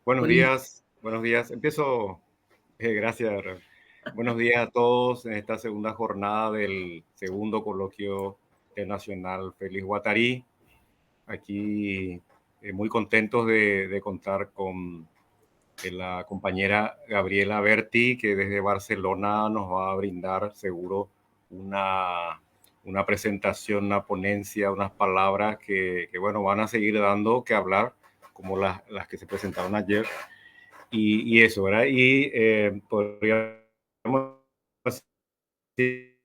Buenos Buen- días, buenos días. Empiezo, gracias. Buenos días a todos en esta segunda jornada del segundo coloquio internacional Félix Guattari. Aquí muy contentos de contar con la compañera Gabriela Berti, que desde Barcelona nos va a brindar seguro una presentación, una ponencia, unas palabras bueno, van a seguir dando que hablar, como las que se presentaron ayer. Y eso, ¿verdad? Y podríamos decir,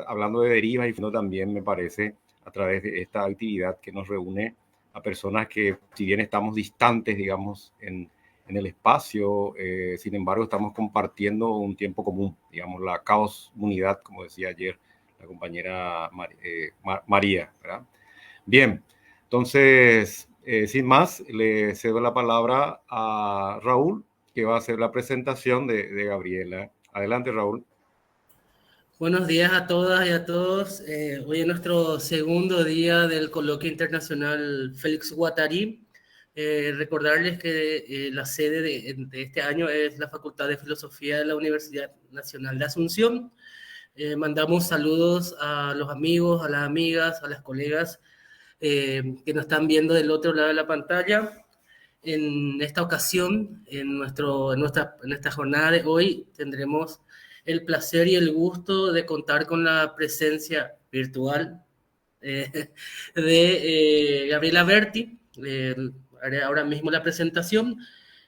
hablando de derivas y también me parece a través de esta actividad que nos reúne a personas que, si bien estamos distantes, digamos, en el espacio, sin embargo, estamos compartiendo un tiempo común, digamos, la caos unidad, como decía ayer la compañera María, ¿verdad? Bien, entonces, sin más, le cedo la palabra a Raúl, que va a hacer la presentación de Gabriela. Adelante, Raúl. Buenos días a todas y a todos. Hoy es nuestro segundo día del Coloquio Internacional Félix Guattari. Recordarles que la sede de este año es la Facultad de Filosofía de la Universidad Nacional de Asunción. Mandamos saludos a los amigos, a las amigas, a las colegas que nos están viendo del otro lado de la pantalla. En esta ocasión, en esta jornada de hoy, tendremos el placer y el gusto de contar con la presencia virtual de Gabriela Berti. Haré ahora mismo la presentación.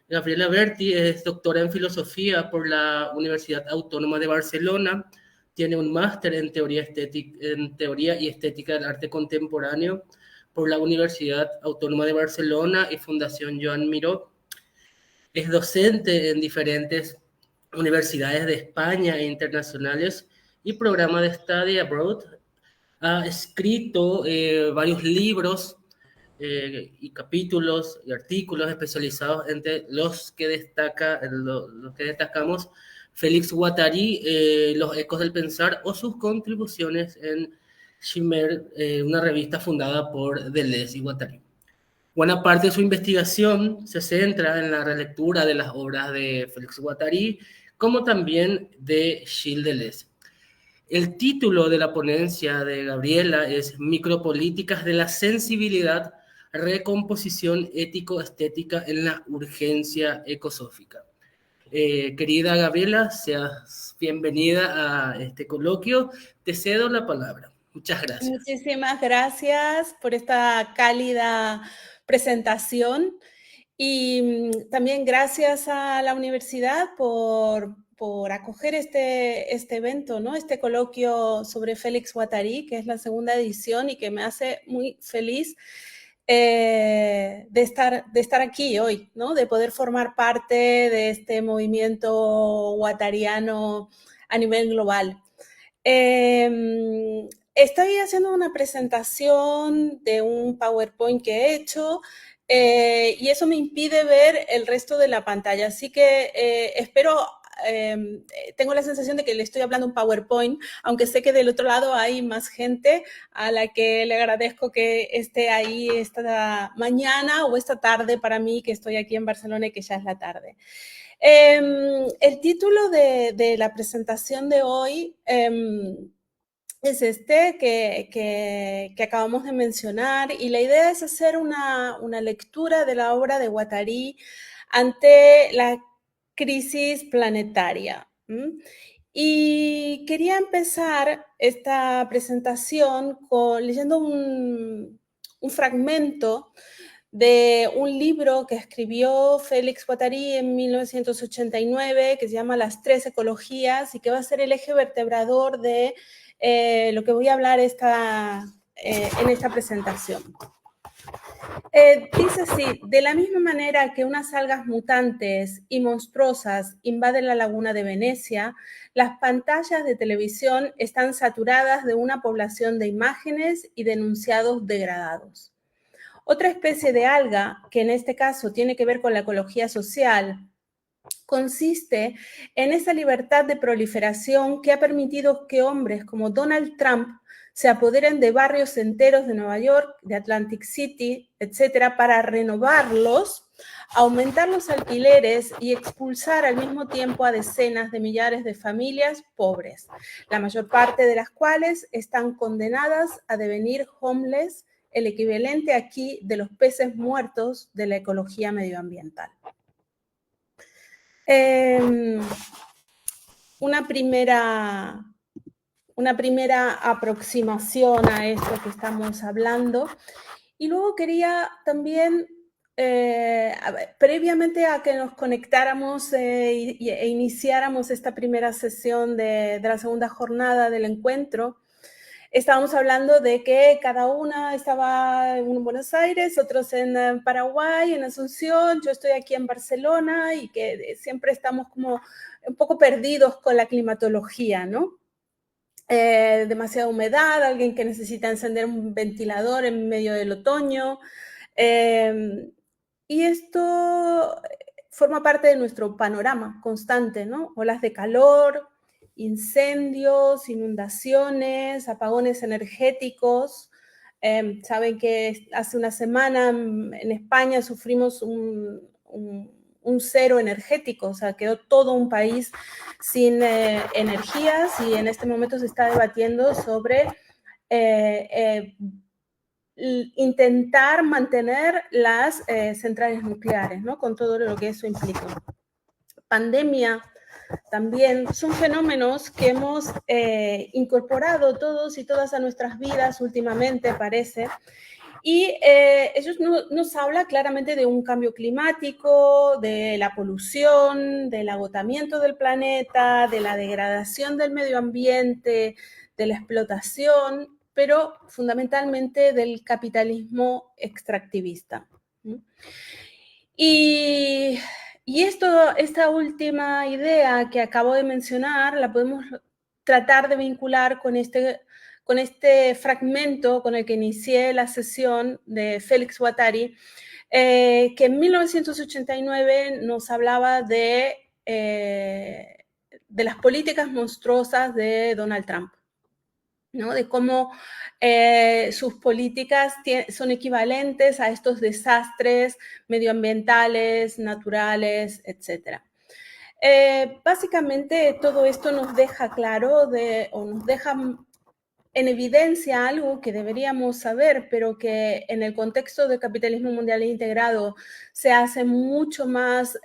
Gabriela Berti es doctora en filosofía por la Universidad Autónoma de Barcelona. Tiene un máster en teoría y estética del arte contemporáneo por la Universidad Autónoma de Barcelona y Fundación Joan Miró. Es docente en diferentes universidades de España e internacionales y programa de Study Abroad. Ha escrito varios libros y capítulos y artículos especializados entre los que destacamos Félix Guattari, Los ecos del pensar o sus contribuciones en Chimère, una revista fundada por Deleuze y Guattari. Buena parte de su investigación se centra en la relectura de las obras de Félix Guattari, como también de Gilles Deleuze. El título de la ponencia de Gabriela es Micropolíticas de la sensibilidad, recomposición ético-estética en la urgencia ecosófica. Querida Gabriela, seas bienvenida a este coloquio. Te cedo la palabra. Muchas gracias. Muchísimas gracias por esta cálida presentación y también gracias a la universidad por acoger este evento, ¿no? Este coloquio sobre Félix Guattari, que es la segunda edición y que me hace muy feliz de estar aquí hoy, ¿no? De poder formar parte de este movimiento guattariano a nivel global. Estoy haciendo una presentación de un PowerPoint que he hecho y eso me impide ver el resto de la pantalla. Así que espero, tengo la sensación de que le estoy hablando un PowerPoint, aunque sé que del otro lado hay más gente a la que le agradezco que esté ahí esta mañana o esta tarde para mí, que estoy aquí en Barcelona y que ya es la tarde. El título de la presentación de hoy es este que acabamos de mencionar y la idea es hacer una lectura de la obra de Guattari ante la crisis planetaria. Y quería empezar esta presentación leyendo un fragmento de un libro que escribió Félix Guattari en 1989, que se llama Las tres ecologías y que va a ser el eje vertebrador de lo que voy a hablar en esta presentación. Dice así: de la misma manera que unas algas mutantes y monstruosas invaden la laguna de Venecia, las pantallas de televisión están saturadas de una población de imágenes y de enunciados degradados. Otra especie de alga, que en este caso tiene que ver con la ecología social, consiste en esa libertad de proliferación que ha permitido que hombres como Donald Trump se apoderen de barrios enteros de Nueva York, de Atlantic City, etcétera, para renovarlos, aumentar los alquileres y expulsar al mismo tiempo a decenas de millares de familias pobres, la mayor parte de las cuales están condenadas a devenir homeless, el equivalente aquí de los peces muertos de la ecología medioambiental. Una primera aproximación a esto que estamos hablando. Y luego quería también, previamente a que nos conectáramos e iniciáramos esta primera sesión de la segunda jornada del encuentro, estábamos hablando de que cada una estaba en Buenos Aires, otros en Paraguay, en Asunción, yo estoy aquí en Barcelona y que siempre estamos como un poco perdidos con la climatología, ¿no? Demasiada humedad, alguien que necesita encender un ventilador en medio del otoño. Y esto forma parte de nuestro panorama constante, ¿no? Olas de calor, incendios, inundaciones, apagones energéticos. Saben que hace una semana en España sufrimos un cero energético, o sea, quedó todo un país sin energías y en este momento se está debatiendo sobre intentar mantener las centrales nucleares, ¿no? Con todo lo que eso implica. Pandemia también son fenómenos que hemos incorporado todos y todas a nuestras vidas últimamente, parece. Y ellos nos habla claramente de un cambio climático, de la polución, del agotamiento del planeta, de la degradación del medio ambiente, de la explotación, pero fundamentalmente del capitalismo extractivista. Y esta última idea que acabo de mencionar la podemos tratar de vincular con este fragmento con el que inicié la sesión de Félix Guattari, que en 1989 nos hablaba de las políticas monstruosas de Donald Trump, ¿no? De cómo sus políticas son equivalentes a estos desastres medioambientales, naturales, etc. Básicamente todo esto nos deja claro o nos deja en evidencia algo que deberíamos saber, pero que en el contexto del capitalismo mundial integrado se hace mucho más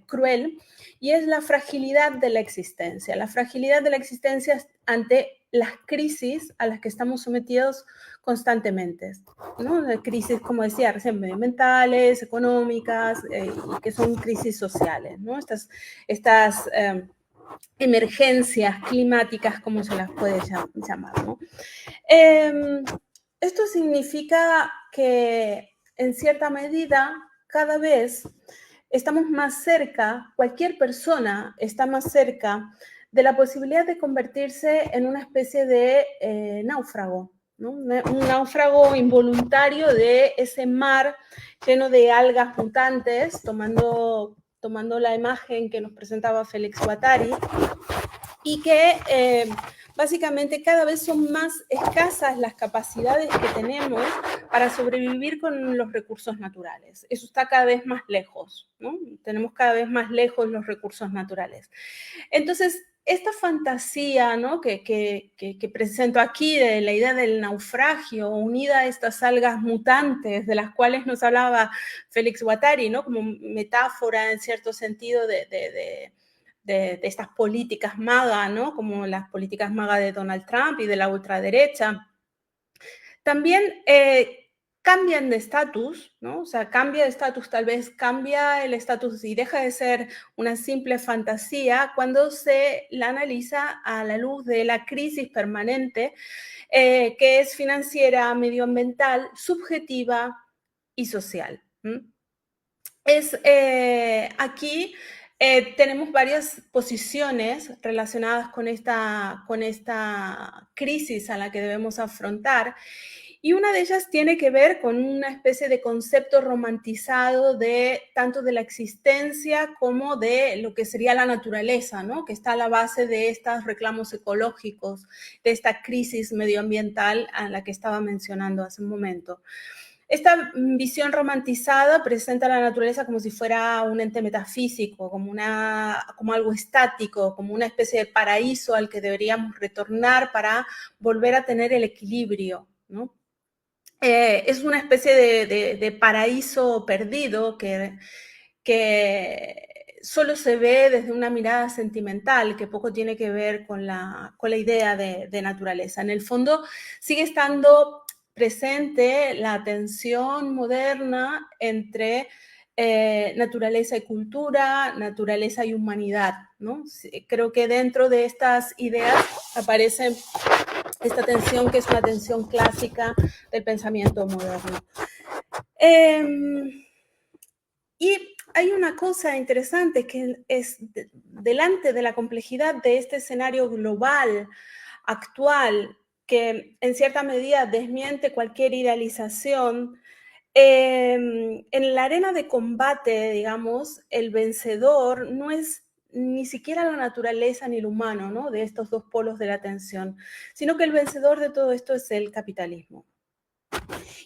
cruel, y es la fragilidad de la existencia. La fragilidad de la existencia ante las crisis a las que estamos sometidos constantemente, ¿no? Crisis, como decía recién, medioambientales, económicas, y que son crisis sociales, ¿no? Estas emergencias climáticas, como se las puede llamar, ¿no? Esto significa que, en cierta medida, cada vez estamos más cerca, cualquier persona está más cerca de la posibilidad de convertirse en una especie de náufrago, ¿no? Un náufrago involuntario de ese mar lleno de algas mutantes, tomando la imagen que nos presentaba Félix Guattari, y que básicamente cada vez son más escasas las capacidades que tenemos para sobrevivir con los recursos naturales. Eso está cada vez más lejos, ¿no? Tenemos cada vez más lejos los recursos naturales. Entonces, esta fantasía, ¿no? que presento aquí de la idea del naufragio, unida a estas algas mutantes de las cuales nos hablaba Félix Guattari, ¿no? Como metáfora en cierto sentido de estas políticas MAGA, ¿no? Como las políticas MAGA de Donald Trump y de la ultraderecha, también cambian de estatus, ¿no? O sea, cambia de estatus, tal vez cambia el estatus y deja de ser una simple fantasía cuando se la analiza a la luz de la crisis permanente que es financiera, medioambiental, subjetiva y social. Aquí tenemos varias posiciones relacionadas con esta crisis a la que debemos afrontar. Y una de ellas tiene que ver con una especie de concepto romantizado de tanto de la existencia como de lo que sería la naturaleza, ¿no? Que está a la base de estos reclamos ecológicos, de esta crisis medioambiental a la que estaba mencionando hace un momento. Esta visión romantizada presenta a la naturaleza como si fuera un ente metafísico, como algo estático, como una especie de paraíso al que deberíamos retornar para volver a tener el equilibrio, ¿no? Es una especie de paraíso perdido que solo se ve desde una mirada sentimental, que poco tiene que ver con la idea de naturaleza. En el fondo sigue estando presente la tensión moderna entre naturaleza y cultura, naturaleza y humanidad, ¿no? Creo que dentro de estas ideas aparece esta tensión que es una tensión clásica del pensamiento moderno. Y hay una cosa interesante que es delante de la complejidad de este escenario global actual que en cierta medida desmiente cualquier idealización. En la arena de combate, digamos, el vencedor no es ni siquiera la naturaleza ni el humano, ¿no? De estos dos polos de la tensión, sino que el vencedor de todo esto es el capitalismo.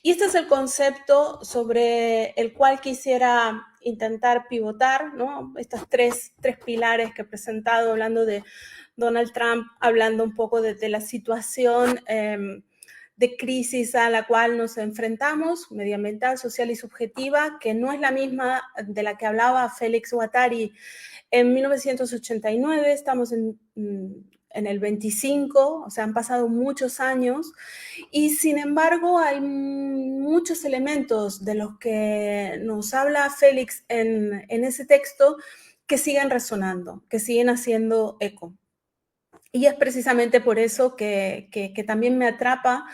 Y este es el concepto sobre el cual quisiera intentar pivotar, ¿no? Estos tres pilares que he presentado, hablando de Donald Trump, hablando un poco de la situación de crisis a la cual nos enfrentamos, medioambiental, social y subjetiva, que no es la misma de la que hablaba Félix Guattari en 1989, estamos en el 25, o sea, han pasado muchos años, y sin embargo hay muchos elementos de los que nos habla Félix en ese texto que siguen resonando, que siguen haciendo eco. Y es precisamente por eso que también me atrapa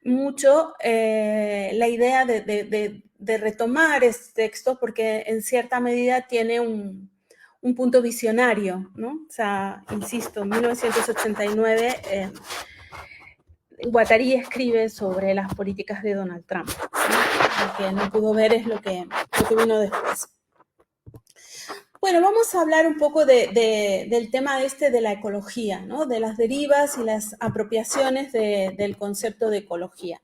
mucho la idea de retomar este texto, porque en cierta medida tiene un punto visionario, ¿no? O sea, insisto, en 1989 Guattari escribe sobre las políticas de Donald Trump, ¿no? Lo que no pudo ver es lo que vino después. Bueno, vamos a hablar un poco del tema de la ecología, ¿no? De las derivas y las apropiaciones del concepto de ecología.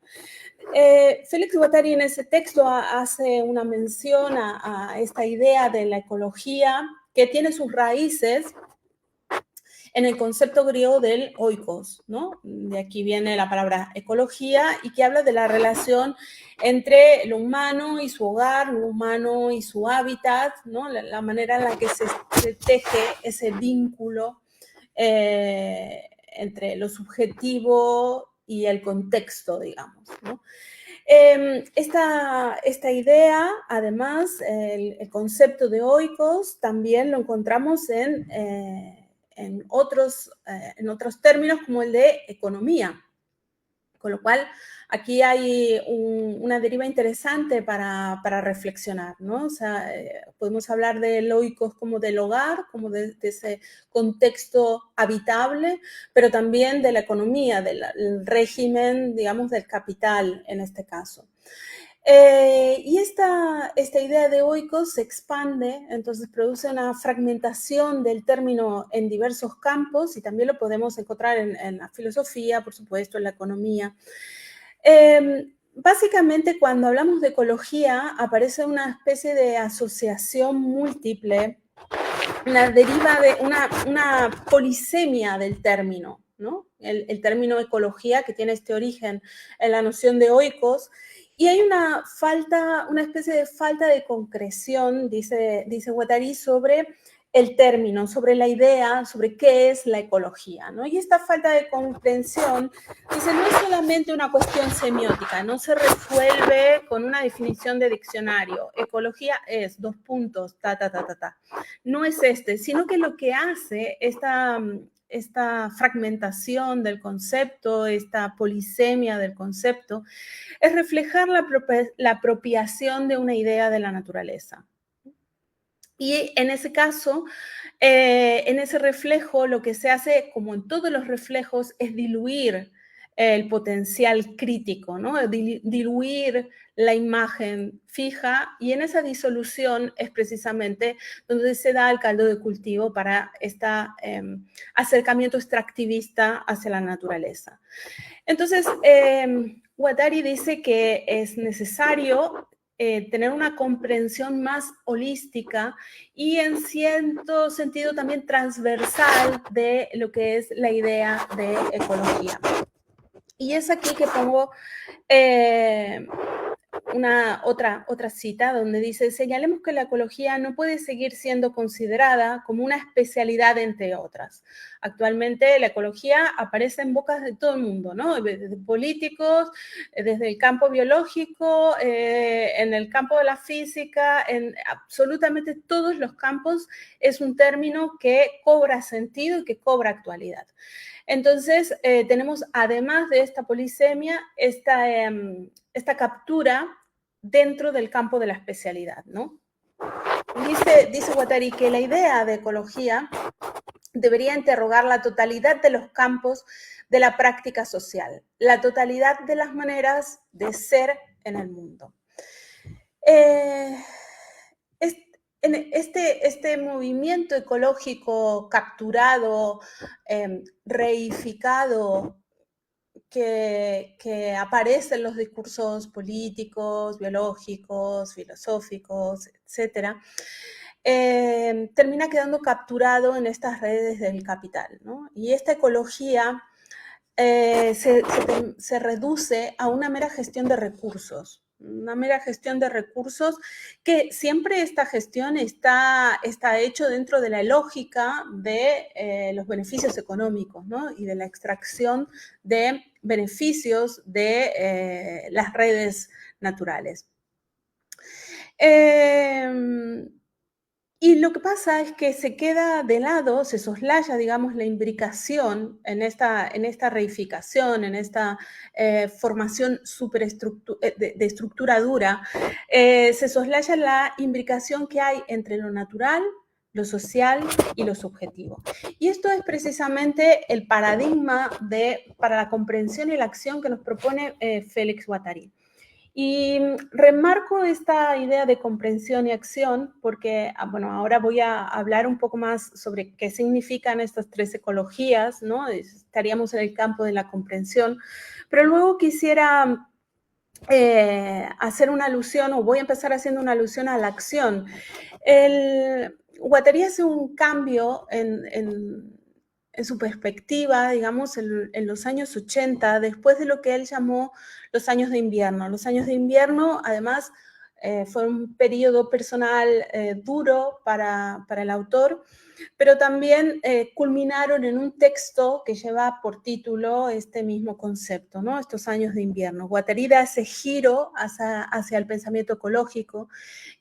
Félix Guattari en ese texto hace una mención a esta idea de la ecología que tiene sus raíces en el concepto griego del oikos, ¿no? De aquí viene la palabra ecología y que habla de la relación entre lo humano y su hogar, lo humano y su hábitat, ¿no? La manera en la que se teje ese vínculo entre lo subjetivo y el contexto, digamos, ¿no? Esta idea, además, el concepto de oikos, también lo encontramos en otros términos como el de economía. Con lo cual, aquí hay una deriva interesante para reflexionar, ¿no? O sea, podemos hablar del oikos como del hogar, como de ese contexto habitable, pero también de la economía, del régimen, digamos, del capital en este caso. Y esta idea de oikos se expande, entonces produce una fragmentación del término en diversos campos y también lo podemos encontrar en la filosofía, por supuesto, en la economía. Básicamente, cuando hablamos de ecología, aparece una especie de asociación múltiple, una deriva de una polisemia del término, ¿no? El término ecología, que tiene este origen en la noción de oikos. Y hay una especie de falta de concreción, dice Guattari, sobre el término, sobre la idea, sobre qué es la ecología, ¿no? Y esta falta de comprensión, dice, no es solamente una cuestión semiótica, no se resuelve con una definición de diccionario. Ecología es, dos puntos, No es sino que lo que hace esta fragmentación del concepto, esta polisemia del concepto, es reflejar la apropiación de una idea de la naturaleza. Y en ese caso, en ese reflejo, lo que se hace, como en todos los reflejos, es diluir el potencial crítico, ¿no? Diluir la imagen fija, y en esa disolución es precisamente donde se da el caldo de cultivo para este acercamiento extractivista hacia la naturaleza. Entonces, Guattari dice que es necesario tener una comprensión más holística y en cierto sentido también transversal de lo que es la idea de ecología. Y es aquí que pongo otra cita donde dice: señalemos que la ecología no puede seguir siendo considerada como una especialidad entre otras. Actualmente la ecología aparece en bocas de todo el mundo, ¿no? Desde políticos, desde el campo biológico, en el campo de la física, en absolutamente todos los campos es un término que cobra sentido y que cobra actualidad. Entonces, tenemos, además de esta polisemia, esta captura dentro del campo de la especialidad, ¿no? Dice Guattari que la idea de ecología debería interrogar la totalidad de los campos de la práctica social, la totalidad de las maneras de ser en el mundo. Este movimiento ecológico capturado, reificado, que aparece en los discursos políticos, biológicos, filosóficos, etc., termina quedando capturado en estas redes del capital, ¿no? Y esta ecología se reduce a una mera gestión de recursos. Una mera gestión de recursos, que siempre esta gestión está hecho dentro de la lógica de los beneficios económicos, ¿no? Y de la extracción de beneficios de las redes naturales. Y lo que pasa es que se queda de lado, se soslaya, digamos, la imbricación en esta reificación, en esta formación de estructura dura, se soslaya la imbricación que hay entre lo natural, lo social y lo subjetivo. Y esto es precisamente el paradigma para la comprensión y la acción que nos propone Félix Guattari. Y remarco esta idea de comprensión y acción porque, bueno, ahora voy a hablar un poco más sobre qué significan estas tres ecologías, ¿no? Estaríamos en el campo de la comprensión, pero luego quisiera hacer una alusión, o voy a empezar haciendo una alusión a la acción. Guattari hace un cambio en su perspectiva, digamos, en los años 80, después de lo que él llamó los años de invierno. Los años de invierno, además, fue un periodo personal duro para el autor, pero también culminaron en un texto que lleva por título este mismo concepto, ¿no? Estos años de invierno. Guattari da ese giro hacia el pensamiento ecológico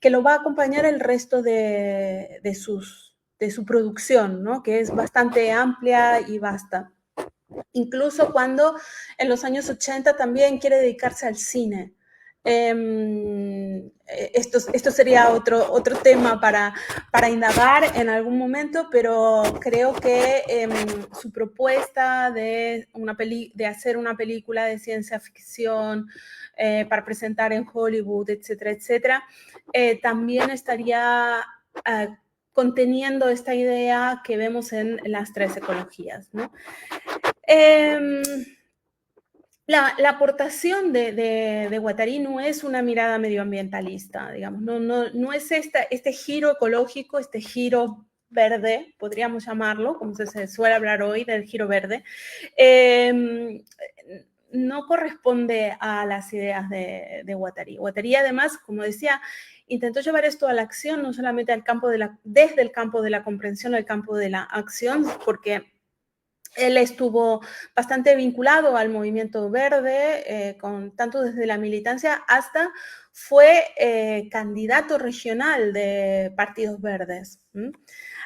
que lo va a acompañar el resto de su producción, ¿no? Que es bastante amplia y vasta. Incluso cuando en los años 80 también quiere dedicarse al cine. Esto sería otro tema para indagar en algún momento, pero creo que su propuesta de hacer una película de ciencia ficción para presentar en Hollywood, etcétera, etcétera, también estaría conteniendo esta idea que vemos en las tres ecologías, ¿no? La aportación de Guattari no es una mirada medioambientalista, digamos, no es este giro ecológico, este giro verde, podríamos llamarlo, como se suele hablar hoy del giro verde, no corresponde a las ideas de Guattari. Guattari, además, como decía, intentó llevar esto a la acción, no solamente desde el campo de la comprensión al campo de la acción, porque él estuvo bastante vinculado al movimiento verde, tanto desde la militancia hasta fue candidato regional de partidos verdes.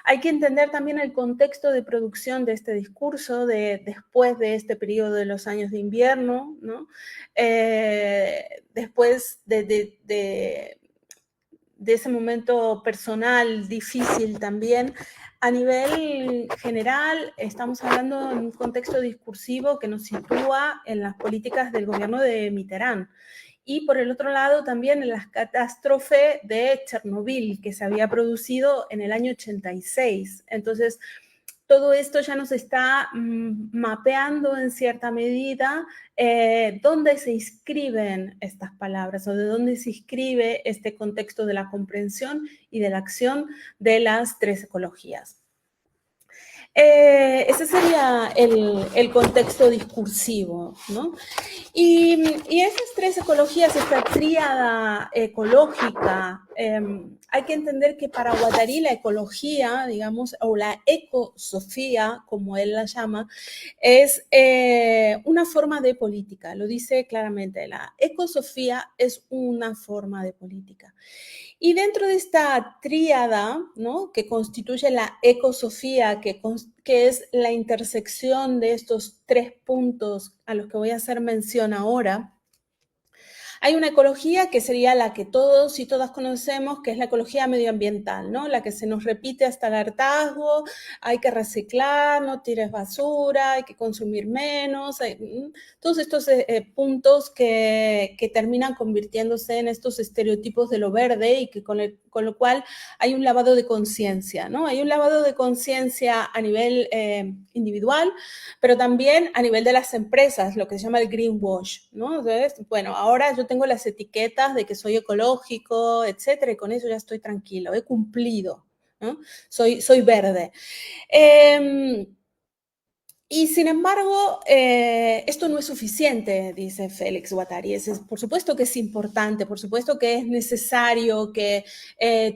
Hay que entender también el contexto de producción de este discurso después de este periodo de los años de invierno, ¿no? Después de ese momento personal difícil también. A nivel general, estamos hablando en un contexto discursivo que nos sitúa en las políticas del gobierno de Mitterrand. Y por el otro lado también en la catástrofe de Chernobyl, que se había producido en el año 86. Entonces, todo esto ya nos está mapeando en cierta medida dónde se inscriben estas palabras o de dónde se inscribe este contexto de la comprensión y de la acción de las tres ecologías. Ese sería el contexto discursivo, ¿no? Y esas tres ecologías, esta tríada ecológica, hay que entender que para Guattari la ecología, digamos, o la ecosofía, como él la llama, es una forma de política, lo dice claramente, la ecosofía es una forma de política. Y dentro de esta tríada, ¿no?, que constituye la ecosofía, que es la intersección de estos tres puntos a los que voy a hacer mención ahora, hay una ecología que sería la que todos y todas conocemos, que es la ecología medioambiental, ¿no? La que se nos repite hasta el hartazgo: hay que reciclar, no tires basura, hay que consumir menos, todos estos puntos que terminan convirtiéndose en estos estereotipos de lo verde y que con lo cual hay un lavado de conciencia, ¿no? Hay un lavado de conciencia a nivel individual, pero también a nivel de las empresas, lo que se llama el greenwash, ¿no? Entonces, bueno, ahora yo tengo las etiquetas de que soy ecológico, etcétera, y con eso ya estoy tranquilo, he cumplido, ¿no? Soy verde. Y sin embargo, esto no es suficiente, dice Félix Guattari. Por supuesto que es importante, por supuesto que es necesario que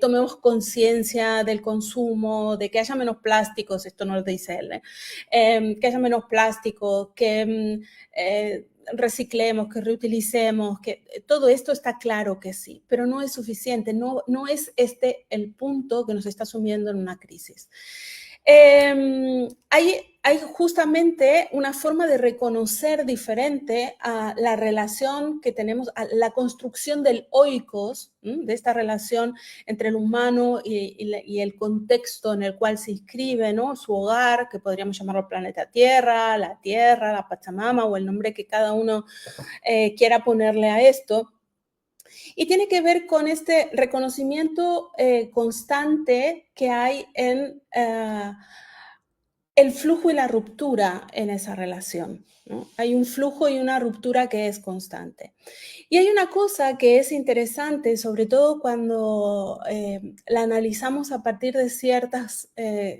tomemos conciencia del consumo, de que haya menos plásticos, esto no lo dice él, que haya menos plástico, que reciclemos, que reutilicemos, que todo esto está claro que sí, pero no es suficiente, no es este el punto que nos está sumiendo en una crisis. Hay justamente una forma de reconocer diferente a la relación que tenemos, a la construcción del oikos, de esta relación entre el humano y el contexto en el cual se inscribe, ¿no?, su hogar, que podríamos llamarlo planeta Tierra, la Pachamama o el nombre que cada uno quiera ponerle a esto. Y tiene que ver con este reconocimiento constante que hay en el flujo y la ruptura en esa relación, ¿no? Hay un flujo y una ruptura que es constante. Y hay una cosa que es interesante, sobre todo cuando la analizamos a partir de ciertos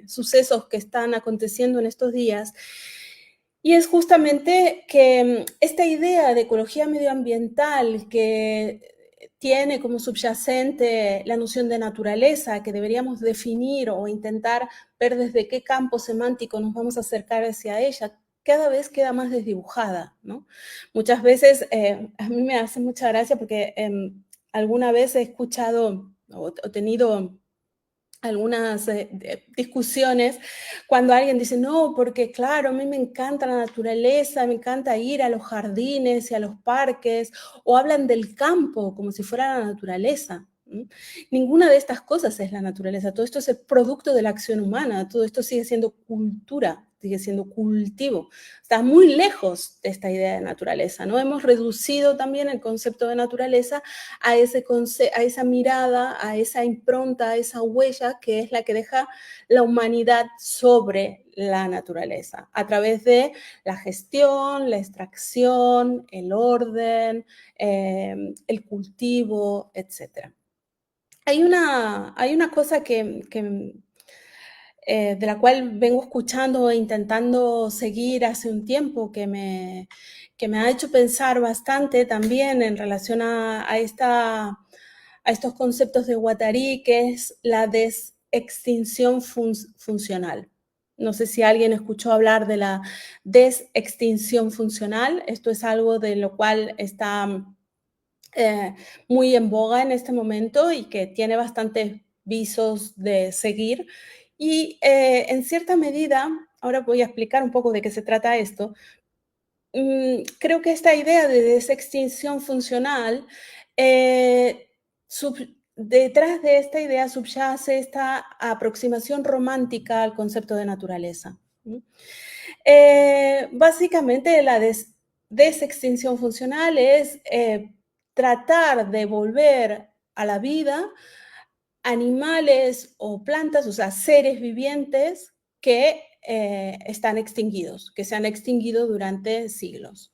sucesos que están aconteciendo en estos días, y es justamente que esta idea de ecología medioambiental que tiene como subyacente la noción de naturaleza, que deberíamos definir o intentar ver desde qué campo semántico nos vamos a acercar hacia ella, cada vez queda más desdibujada, ¿no? Muchas veces, a mí me hace mucha gracia porque alguna vez he escuchado o tenido algunas discusiones cuando alguien dice, no, porque claro, a mí me encanta la naturaleza, me encanta ir a los jardines y a los parques, o hablan del campo como si fuera la naturaleza. Ninguna de estas cosas es la naturaleza, todo esto es el producto de la acción humana, todo esto sigue siendo cultura, sigue siendo cultivo. Está muy lejos de esta idea de naturaleza, ¿no? Hemos reducido también el concepto de naturaleza a esa mirada, a esa impronta, a esa huella que es la que deja la humanidad sobre la naturaleza, a través de la gestión, la extracción, el orden, el cultivo, etc. Hay una cosa de la cual vengo escuchando e intentando seguir hace un tiempo que me ha hecho pensar bastante también en relación a estos conceptos de Guattari, que es la desextinción funcional. No sé si alguien escuchó hablar de la desextinción funcional. Esto es algo de lo cual está muy en boga en este momento y que tiene bastantes visos de seguir. Y en cierta medida, ahora voy a explicar un poco de qué se trata esto, creo que esta idea de desextinción funcional detrás de esta idea subyace esta aproximación romántica al concepto de naturaleza. Básicamente la desextinción funcional es tratar de volver a la vida animales o plantas, o sea, seres vivientes que están extinguidos, que se han extinguido durante siglos.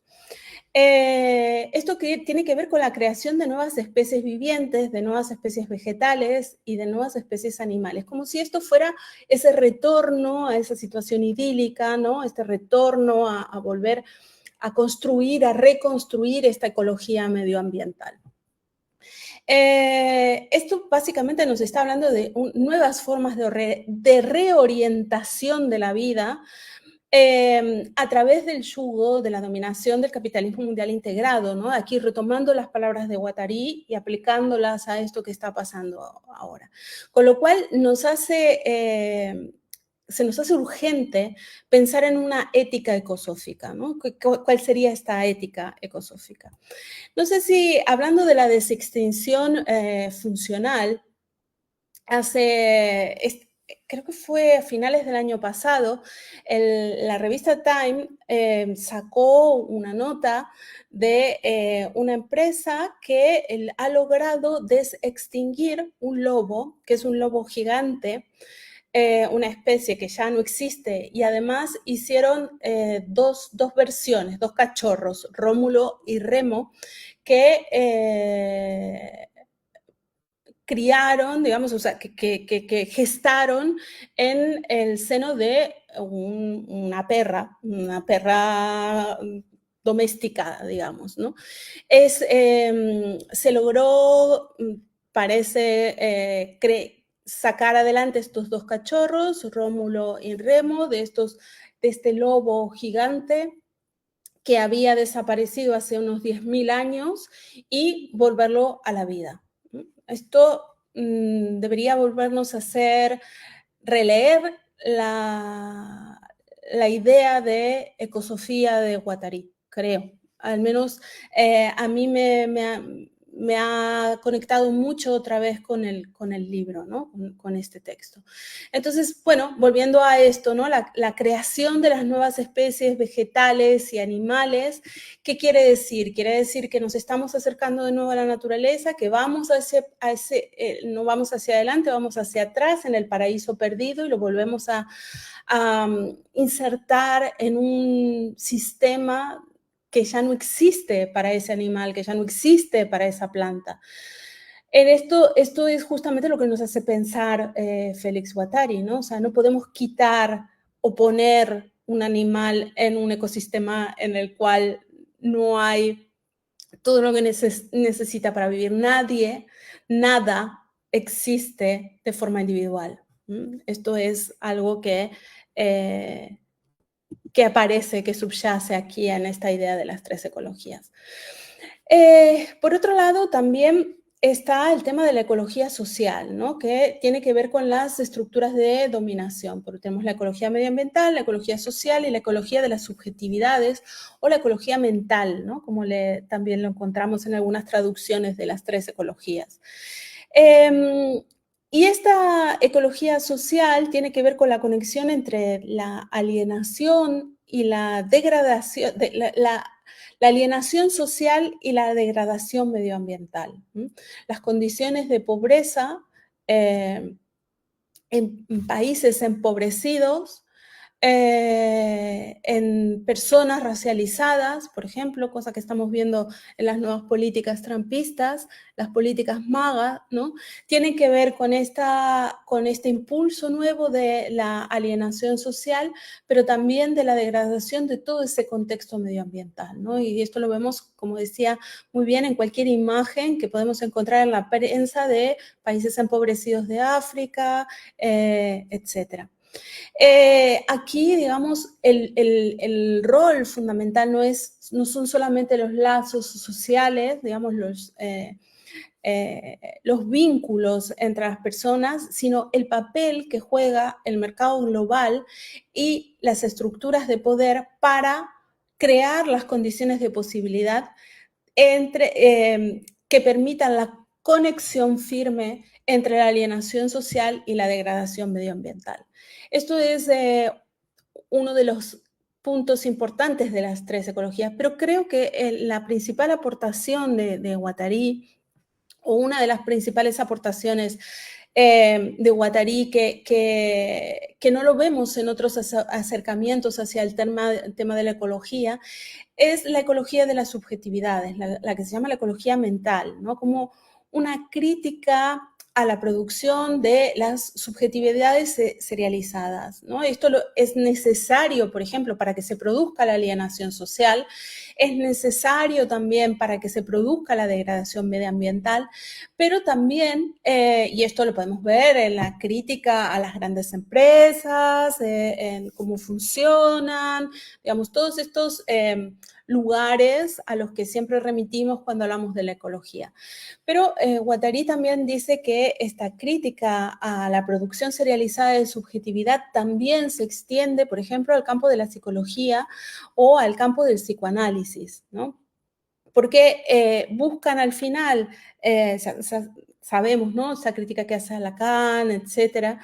Esto tiene que ver con la creación de nuevas especies vivientes, de nuevas especies vegetales y de nuevas especies animales, como si esto fuera ese retorno a esa situación idílica, ¿no? Este retorno a volver a construir, a reconstruir esta ecología medioambiental. Esto básicamente nos está hablando de nuevas formas de reorientación de la vida a través del yugo de la dominación del capitalismo mundial integrado, ¿no? Aquí retomando las palabras de Guattari y aplicándolas a esto que está pasando ahora. Con lo cual se nos hace urgente pensar en una ética ecosófica, ¿no? ¿Cuál sería esta ética ecosófica? No sé si, hablando de la desextinción funcional, creo que fue a finales del año pasado, la revista Time sacó una nota de una empresa que ha logrado desextinguir un lobo, que es un lobo gigante, una especie que ya no existe, y además hicieron dos versiones, dos cachorros, Rómulo y Remo, que criaron, digamos, o sea, que gestaron en el seno de una perra domesticada, digamos, ¿no? Se logró, parece, sacar adelante estos dos cachorros, Rómulo y Remo, de este lobo gigante que había desaparecido hace unos 10.000 años y volverlo a la vida. Esto debería volvernos a releer la idea de ecosofía de Guattari, creo. Al menos a mí me ha conectado mucho otra vez con el libro, ¿no? Con este texto. Entonces, bueno, volviendo a esto, ¿no? La creación de las nuevas especies vegetales y animales, ¿qué quiere decir? Quiere decir que nos estamos acercando de nuevo a la naturaleza, que vamos no vamos hacia adelante, vamos hacia atrás en el paraíso perdido y lo volvemos a insertar en un sistema que ya no existe para ese animal, que ya no existe para esa planta. Esto es justamente lo que nos hace pensar Félix Guattari, ¿no? O sea, no podemos quitar o poner un animal en un ecosistema en el cual no hay todo lo que necesita para vivir. Nada existe de forma individual. Esto es algo que aparece, que subyace aquí en esta idea de las tres ecologías. Por otro lado, también está el tema de la ecología social, ¿no? Que tiene que ver con las estructuras de dominación. Porque tenemos la ecología medioambiental, la ecología social y la ecología de las subjetividades o la ecología mental, ¿no? Como también lo encontramos en algunas traducciones de las tres ecologías. Y esta ecología social tiene que ver con la conexión entre la alienación y la degradación, la alienación social y la degradación medioambiental. Las condiciones de pobreza en países empobrecidos, en personas racializadas, por ejemplo, cosa que estamos viendo en las nuevas políticas trumpistas, las políticas MAGA, ¿no? Tienen que ver con este impulso nuevo de la alienación social, pero también de la degradación de todo ese contexto medioambiental, ¿no? Y esto lo vemos, como decía muy bien, en cualquier imagen que podemos encontrar en la prensa de países empobrecidos de África, etcétera. Aquí, digamos, el rol fundamental no son solamente los lazos sociales, digamos, los vínculos entre las personas, sino el papel que juega el mercado global y las estructuras de poder para crear las condiciones de posibilidad que permitan conexión firme entre la alienación social y la degradación medioambiental. Esto es uno de los puntos importantes de las tres ecologías, pero creo que la principal aportación de Guattari, o una de las principales aportaciones de Guattari que no lo vemos en otros acercamientos hacia el tema de la ecología, es la ecología de las subjetividades, la que se llama la ecología mental, ¿no? Como una crítica a la producción de las subjetividades serializadas, ¿no? Esto es necesario, por ejemplo, para que se produzca la alienación social, es necesario también para que se produzca la degradación medioambiental, pero también, y esto lo podemos ver en la crítica a las grandes empresas, en cómo funcionan, digamos, todos estos lugares a los que siempre remitimos cuando hablamos de la ecología. Pero Guattari también dice que esta crítica a la producción serializada de subjetividad también se extiende, por ejemplo, al campo de la psicología o al campo del psicoanálisis, ¿no? Porque buscan al final, sabemos, ¿no? Esa crítica que hace Lacan, etcétera,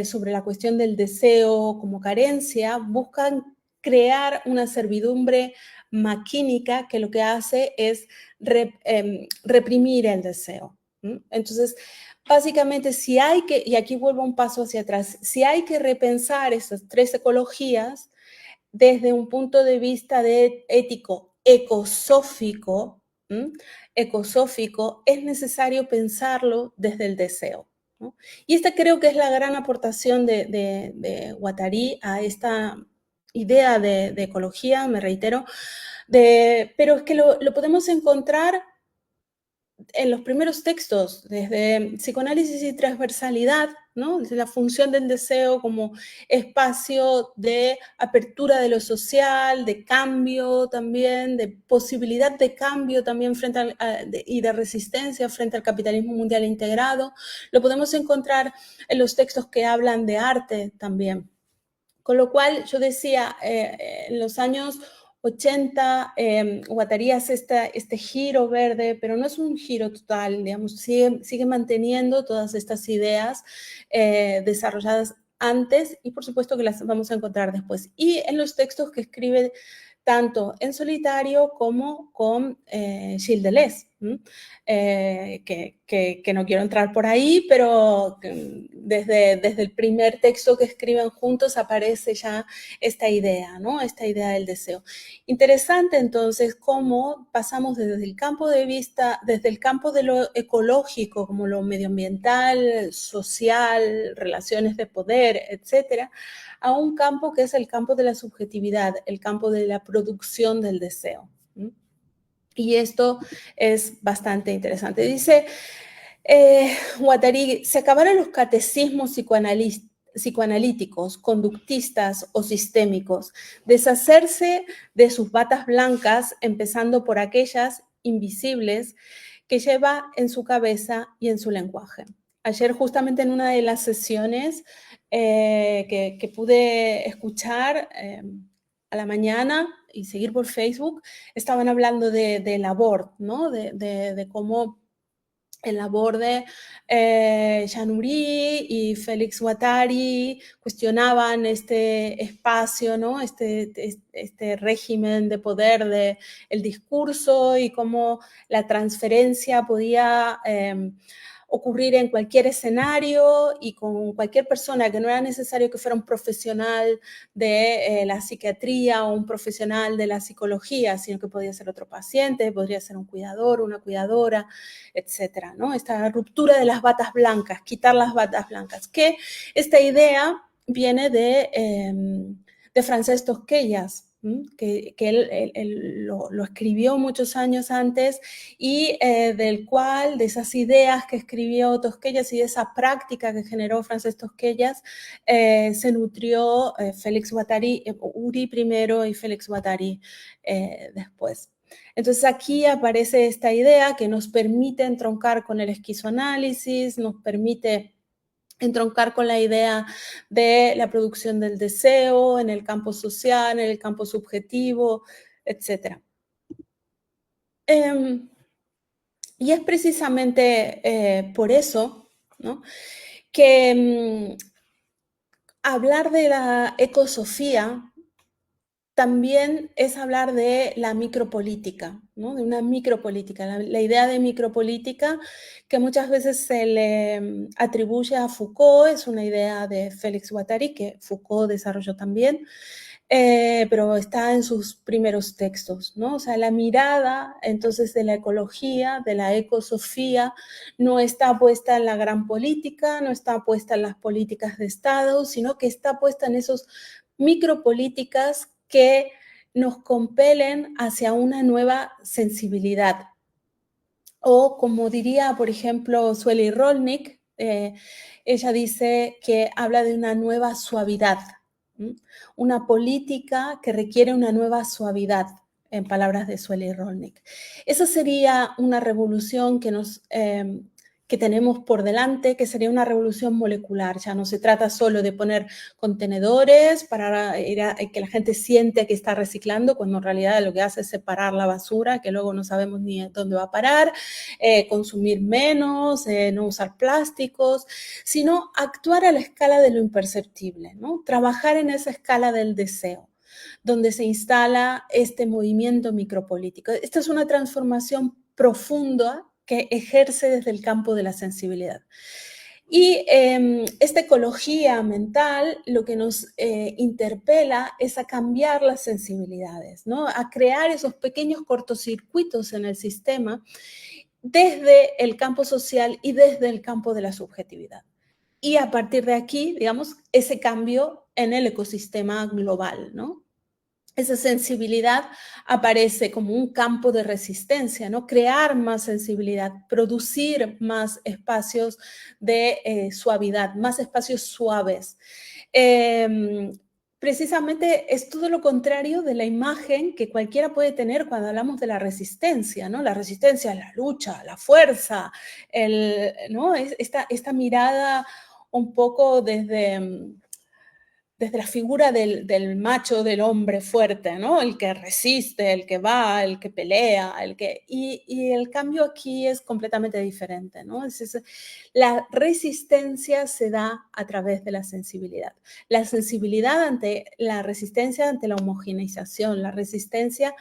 sobre la cuestión del deseo como carencia, buscan crear una servidumbre maquínica que lo que hace es reprimir el deseo. Entonces, básicamente, si hay que, y aquí vuelvo un paso hacia atrás, si hay que repensar esas tres ecologías desde un punto de vista ético, ecosófico, es necesario pensarlo desde el deseo, ¿no? Y esta creo que es la gran aportación de Guattari a esta idea de ecología, me reitero, pero es que lo podemos encontrar en los primeros textos, desde psicoanálisis y transversalidad, ¿no? Desde la función del deseo como espacio de apertura de lo social, de cambio también, de posibilidad de cambio también y de resistencia frente al capitalismo mundial integrado. Lo podemos encontrar en los textos que hablan de arte también. Con lo cual, yo decía, en los años 80, Guattari hace este giro verde, pero no es un giro total, digamos, sigue manteniendo todas estas ideas desarrolladas antes y por supuesto que las vamos a encontrar después. Y en los textos que escribe tanto en solitario como con Gilles Deleuze, que no quiero entrar por ahí, pero desde el primer texto que escriben juntos aparece ya esta idea, ¿no? Esta idea del deseo. Interesante entonces cómo pasamos desde el campo de vista, desde el campo de lo ecológico, como lo medioambiental, social, relaciones de poder, etcétera, a un campo que es el campo de la subjetividad, el campo de la producción del deseo. Y esto es bastante interesante. Dice Guattari, se acabaron los catecismos psicoanalíticos, conductistas o sistémicos, deshacerse de sus batas blancas, empezando por aquellas invisibles que lleva en su cabeza y en su lenguaje. Ayer justamente en una de las sesiones que pude escuchar a la mañana y seguir por Facebook, estaban hablando de labor, ¿no? De cómo el labor de Jean Ury y Félix Guattari cuestionaban este espacio, ¿no? este régimen de poder del discurso y cómo la transferencia podía ocurrir en cualquier escenario y con cualquier persona, que no era necesario que fuera un profesional de la psiquiatría o un profesional de la psicología, sino que podía ser otro paciente, podría ser un cuidador, una cuidadora, etcétera, ¿no? Esta ruptura de las batas blancas, quitar las batas blancas, que esta idea viene de Francesc Tosquelles, que él lo escribió muchos años antes y de esas ideas que escribió Tosquelles y de esa práctica que generó Francesc Tosquelles se nutrió Félix Guattari, Ury primero y Félix Guattari después. Entonces aquí aparece esta idea que nos permite entroncar con el esquizoanálisis, nos permite entroncar con la idea de la producción del deseo en el campo social, en el campo subjetivo, etc. Y es precisamente por eso, ¿no?, que hablar de la ecosofía también es hablar de la micropolítica, ¿no?, de una micropolítica. La idea de micropolítica, que muchas veces se le atribuye a Foucault, es una idea de Félix Guattari, que Foucault desarrolló también, pero está en sus primeros textos, ¿no? O sea, la mirada entonces de la ecología, de la ecosofía, no está puesta en la gran política, no está puesta en las políticas de Estado, sino que está puesta en esos micropolíticas que nos compelen hacia una nueva sensibilidad. O como diría, por ejemplo, Sueli Rolnik, ella dice que habla de una nueva suavidad, una política que requiere una nueva suavidad, en palabras de Sueli Rolnik. Esa sería una revolución que tenemos por delante, que sería una revolución molecular. Ya no se trata solo de poner contenedores para que la gente siente que está reciclando, cuando en realidad lo que hace es separar la basura, que luego no sabemos ni dónde va a parar, consumir menos, no usar plásticos, sino actuar a la escala de lo imperceptible, ¿no? Trabajar en esa escala del deseo, donde se instala este movimiento micropolítico. Esta es una transformación profunda que ejerce desde el campo de la sensibilidad. Y esta ecología mental lo que nos interpela es a cambiar las sensibilidades, ¿no?, a crear esos pequeños cortocircuitos en el sistema desde el campo social y desde el campo de la subjetividad. Y a partir de aquí, digamos, ese cambio en el ecosistema global, ¿no? Esa sensibilidad aparece como un campo de resistencia, ¿no? Crear más sensibilidad, producir más espacios de suavidad, más espacios suaves. Precisamente es todo lo contrario de la imagen que cualquiera puede tener cuando hablamos de la resistencia, ¿no? La resistencia es la lucha, la fuerza, ¿no? Esta mirada un poco desde la figura del macho, del hombre fuerte, ¿no? El que resiste, el que va, el que pelea, y el cambio aquí es completamente diferente, ¿no? La resistencia se da a través de la sensibilidad. La sensibilidad ante la resistencia ante la homogeneización, la resistencia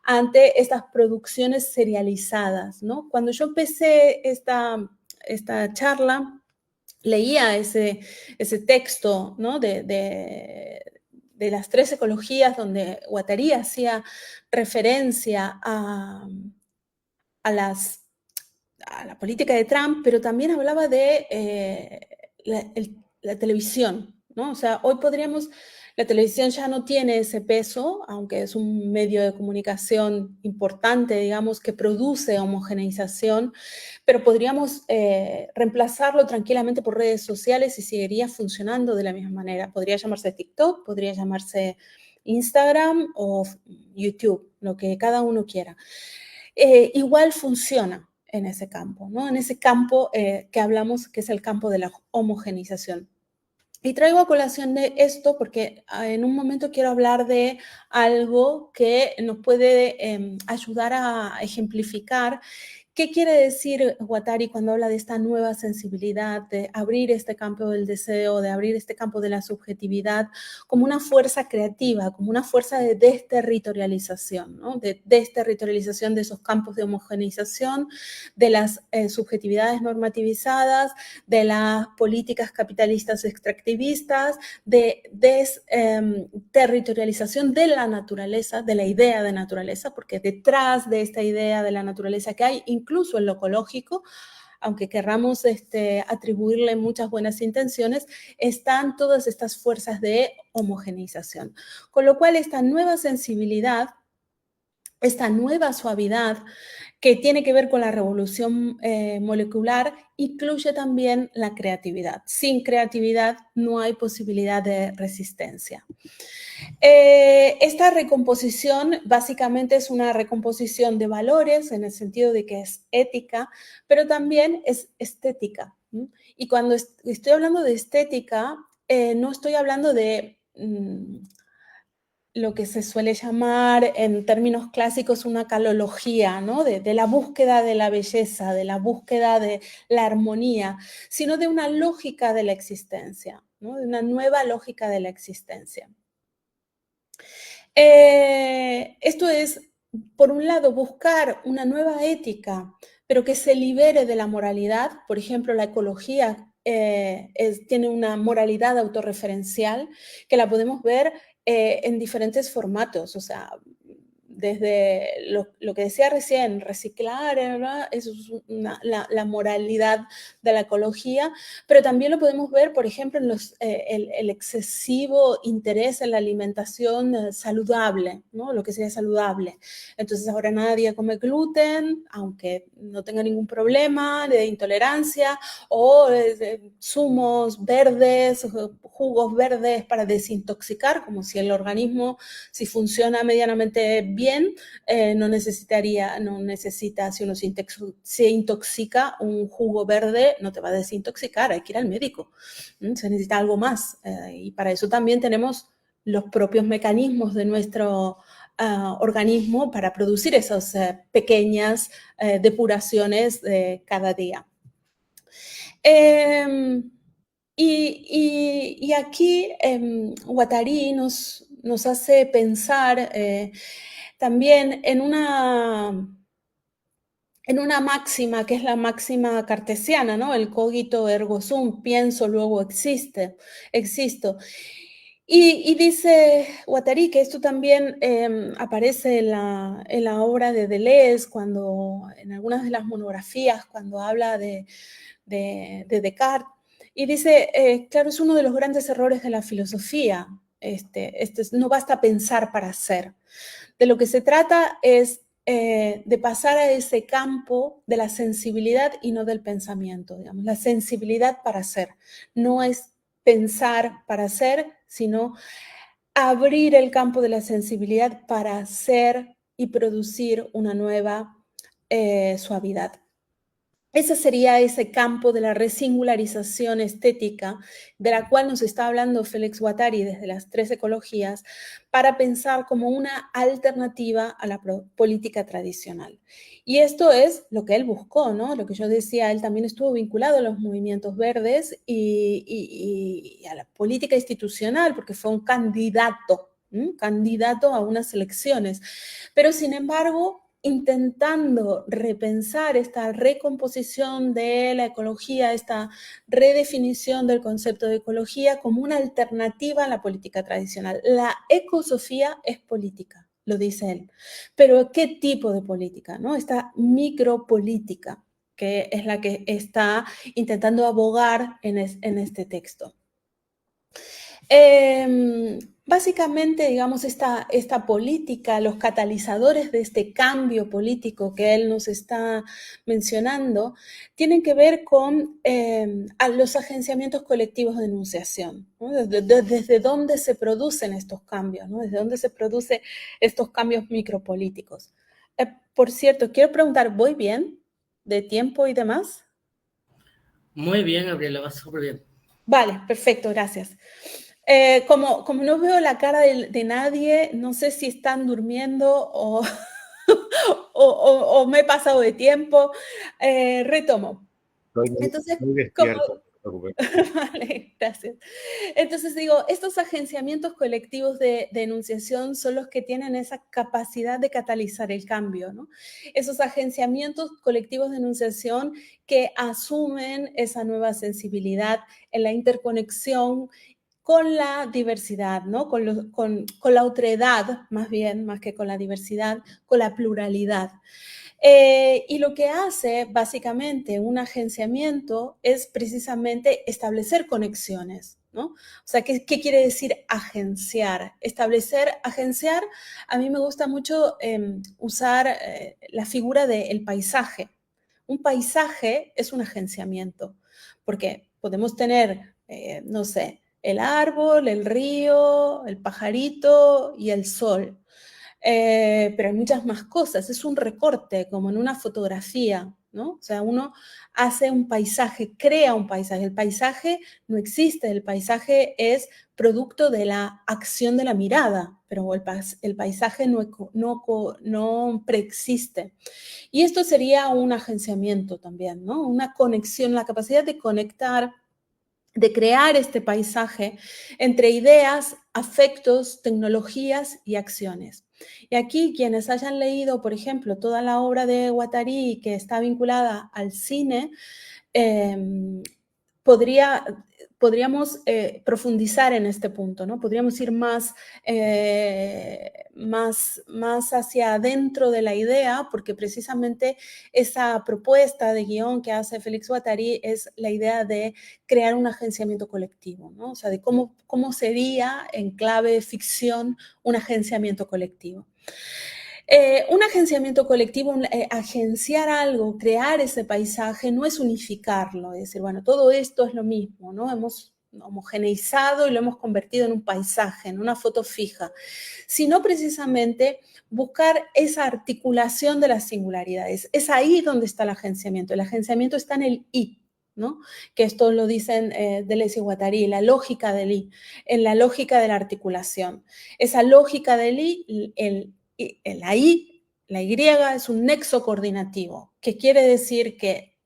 ante estas producciones serializadas, ¿no? Cuando yo empecé esta charla, leía ese texto, ¿no?, de las 3 ecologías, donde Guattari hacía referencia a la política de Trump, pero también hablaba de la televisión, ¿no? O sea, hoy la televisión ya no tiene ese peso, aunque es un medio de comunicación importante, digamos, que produce homogeneización, pero podríamos reemplazarlo tranquilamente por redes sociales y seguiría funcionando de la misma manera. Podría llamarse TikTok, podría llamarse Instagram o YouTube, lo que cada uno quiera. Igual funciona en ese campo, ¿no? En ese campo que hablamos, que es el campo de la homogeneización. Y traigo a colación de esto porque en un momento quiero hablar de algo que nos puede ayudar a ejemplificar qué quiere decir Guattari cuando habla de esta nueva sensibilidad, de abrir este campo del deseo, de abrir este campo de la subjetividad como una fuerza creativa, como una fuerza de desterritorialización, ¿no? De desterritorialización de esos campos de homogeneización, de las subjetividades normativizadas, de las políticas capitalistas extractivistas, de desterritorialización de la naturaleza, de la idea de naturaleza, porque detrás de esta idea de la naturaleza que hay, incluso en lo ecológico, aunque querramos atribuirle muchas buenas intenciones, están todas estas fuerzas de homogeneización. Con lo cual, esta nueva sensibilidad, esta nueva suavidad que tiene que ver con la revolución molecular, incluye también la creatividad. Sin creatividad no hay posibilidad de resistencia. Esta recomposición básicamente es una recomposición de valores en el sentido de que es ética, pero también es estética. Y cuando estoy hablando de estética, no estoy hablando de lo que se suele llamar en términos clásicos una calología, ¿no? De la búsqueda de la belleza, de la búsqueda de la armonía, sino de una lógica de la existencia, ¿no? De una nueva lógica de la existencia. Esto es, por un lado, buscar una nueva ética, pero que se libere de la moralidad. Por ejemplo, la ecología tiene una moralidad autorreferencial que la podemos ver en diferentes formatos, o sea, desde lo que decía recién, reciclar, ¿verdad? Eso es la moralidad de la ecología, pero también lo podemos ver, por ejemplo, en el excesivo interés en la alimentación saludable, ¿no? Lo que sería saludable. Entonces ahora nadie come gluten, aunque no tenga ningún problema de intolerancia, o zumos verdes, jugos verdes para desintoxicar, como si el organismo, si funciona medianamente bien, no necesita, si uno se intoxica, un jugo verde no te va a desintoxicar, hay que ir al médico. Se necesita algo más. Y para eso también tenemos los propios mecanismos de nuestro organismo para producir esas pequeñas depuraciones cada día. Y aquí Guattari nos hace pensar también en una máxima que es la máxima cartesiana, ¿no? El cogito ergo sum, pienso, luego existo. Y dice Guattari que esto también aparece en la obra de Deleuze, en algunas de las monografías, cuando habla de Descartes, y dice, claro, es uno de los grandes errores de la filosofía. No basta pensar para ser. De lo que se trata es de pasar a ese campo de la sensibilidad y no del pensamiento, digamos. La sensibilidad para ser. No es pensar para ser, sino abrir el campo de la sensibilidad para ser y producir una nueva suavidad. Ese sería ese campo de la resingularización estética, de la cual nos está hablando Félix Guattari desde las 3 ecologías, para pensar como una alternativa a la política tradicional. Y esto es lo que él buscó, ¿no? Lo que yo decía, él también estuvo vinculado a los movimientos verdes y a la política institucional, porque fue un candidato a unas elecciones. Pero sin embargo, intentando repensar esta recomposición de la ecología, esta redefinición del concepto de ecología como una alternativa a la política tradicional. La ecosofía es política, lo dice él. Pero ¿qué tipo de política? ¿No? Esta micropolítica, que es la que está intentando abogar en este texto. Básicamente, digamos, esta política, los catalizadores de este cambio político que él nos está mencionando, tienen que ver con los agenciamientos colectivos de enunciación, ¿no? Desde dónde se producen estos cambios, ¿no? Desde dónde se producen estos cambios micropolíticos. Por cierto, quiero preguntar, ¿voy bien de tiempo y demás? Muy bien, Gabriela, va súper bien. Vale, perfecto, gracias. Como no veo la cara de nadie, no sé si están durmiendo o, o me he pasado de tiempo. Retomo. Entonces, muy despierto. Vale, gracias. Entonces digo, estos agenciamientos colectivos de enunciación son los que tienen esa capacidad de catalizar el cambio, ¿no? Esos agenciamientos colectivos de enunciación que asumen esa nueva sensibilidad en la interconexión con la diversidad, ¿no? Con la otredad, más bien, más que con la diversidad, con la pluralidad. Y lo que hace básicamente un agenciamiento es precisamente establecer conexiones, ¿no? O sea, ¿qué quiere decir agenciar? Agenciar, a mí me gusta mucho usar la figura del paisaje. Un paisaje es un agenciamiento, porque podemos tener, no sé, el árbol, el río, el pajarito y el sol. Pero hay muchas más cosas, es un recorte, como en una fotografía, ¿no? O sea, uno hace un paisaje, crea un paisaje. El paisaje no existe, el paisaje es producto de la acción de la mirada, pero el paisaje no preexiste. Y esto sería un agenciamiento también, ¿no? Una conexión, la capacidad de conectar, de crear este paisaje entre ideas, afectos, tecnologías y acciones. Y aquí quienes hayan leído, por ejemplo, toda la obra de Guattari que está vinculada al cine, podríamos profundizar en este punto, ¿no? Podríamos ir más hacia adentro de la idea, porque precisamente esa propuesta de guión que hace Félix Guattari es la idea de crear un agenciamiento colectivo, ¿no? O sea, de cómo sería en clave ficción un agenciamiento colectivo. Un agenciamiento colectivo, agenciar algo, crear ese paisaje, no es unificarlo, es decir, bueno, todo esto es lo mismo, ¿no? Hemos homogeneizado y lo hemos convertido en un paisaje, en una foto fija, sino precisamente buscar esa articulación de las singularidades. Es ahí donde está el agenciamiento. El agenciamiento está en el "y", ¿no? Que esto lo dicen Deleuze y Guattari, la lógica del "y", en la lógica de la articulación. Esa lógica del "y", la Y es un nexo coordinativo, que quiere decir que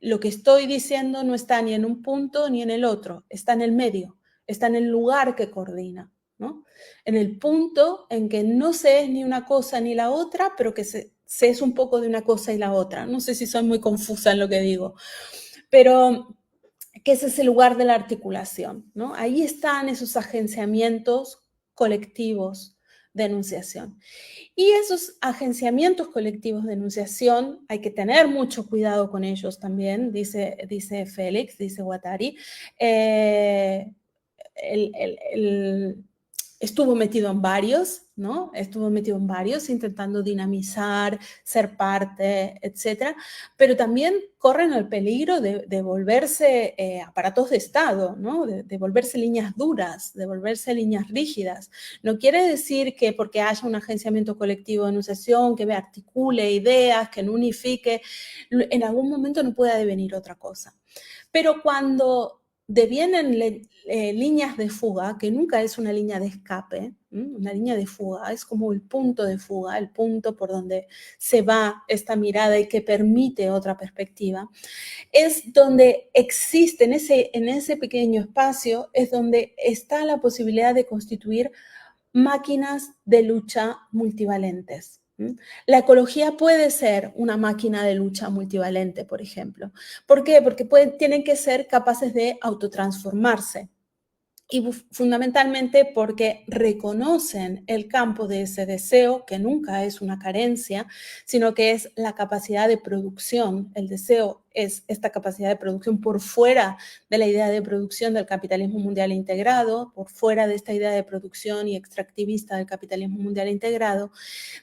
lo que estoy diciendo no está ni en un punto ni en el otro, está en el medio, está en el lugar que coordina, ¿no? En el punto en que no se es ni una cosa ni la otra, pero que se es un poco de una cosa y la otra. No sé si soy muy confusa en lo que digo, pero que ese es el lugar de la articulación, ¿no? Ahí están esos agenciamientos colectivos de enunciación. Y esos agenciamientos colectivos de enunciación, hay que tener mucho cuidado con ellos también, dice Félix, dice Guattari. Estuvo metido en varios, ¿no? Estuvo metido en varios, intentando dinamizar, ser parte, etcétera, pero también corren el peligro de volverse aparatos de Estado, ¿no? De volverse líneas duras, de volverse líneas rígidas. No quiere decir que porque haya un agenciamiento colectivo de enunciación, que articule ideas, que no unifique, en algún momento no pueda devenir otra cosa. Pero cuando devienen líneas de fuga, que nunca es una línea de escape, una línea de fuga, es como el punto de fuga, el punto por donde se va esta mirada y que permite otra perspectiva, es donde existe, en ese pequeño espacio, es donde está la posibilidad de constituir máquinas de lucha multivalentes. La ecología puede ser una máquina de lucha multivalente, por ejemplo. ¿Por qué? Porque tienen que ser capaces de autotransformarse. Y fundamentalmente porque reconocen el campo de ese deseo, que nunca es una carencia, sino que es la capacidad de producción. El deseo es esta capacidad de producción por fuera de la idea de producción del capitalismo mundial integrado, por fuera de esta idea de producción y extractivista del capitalismo mundial integrado,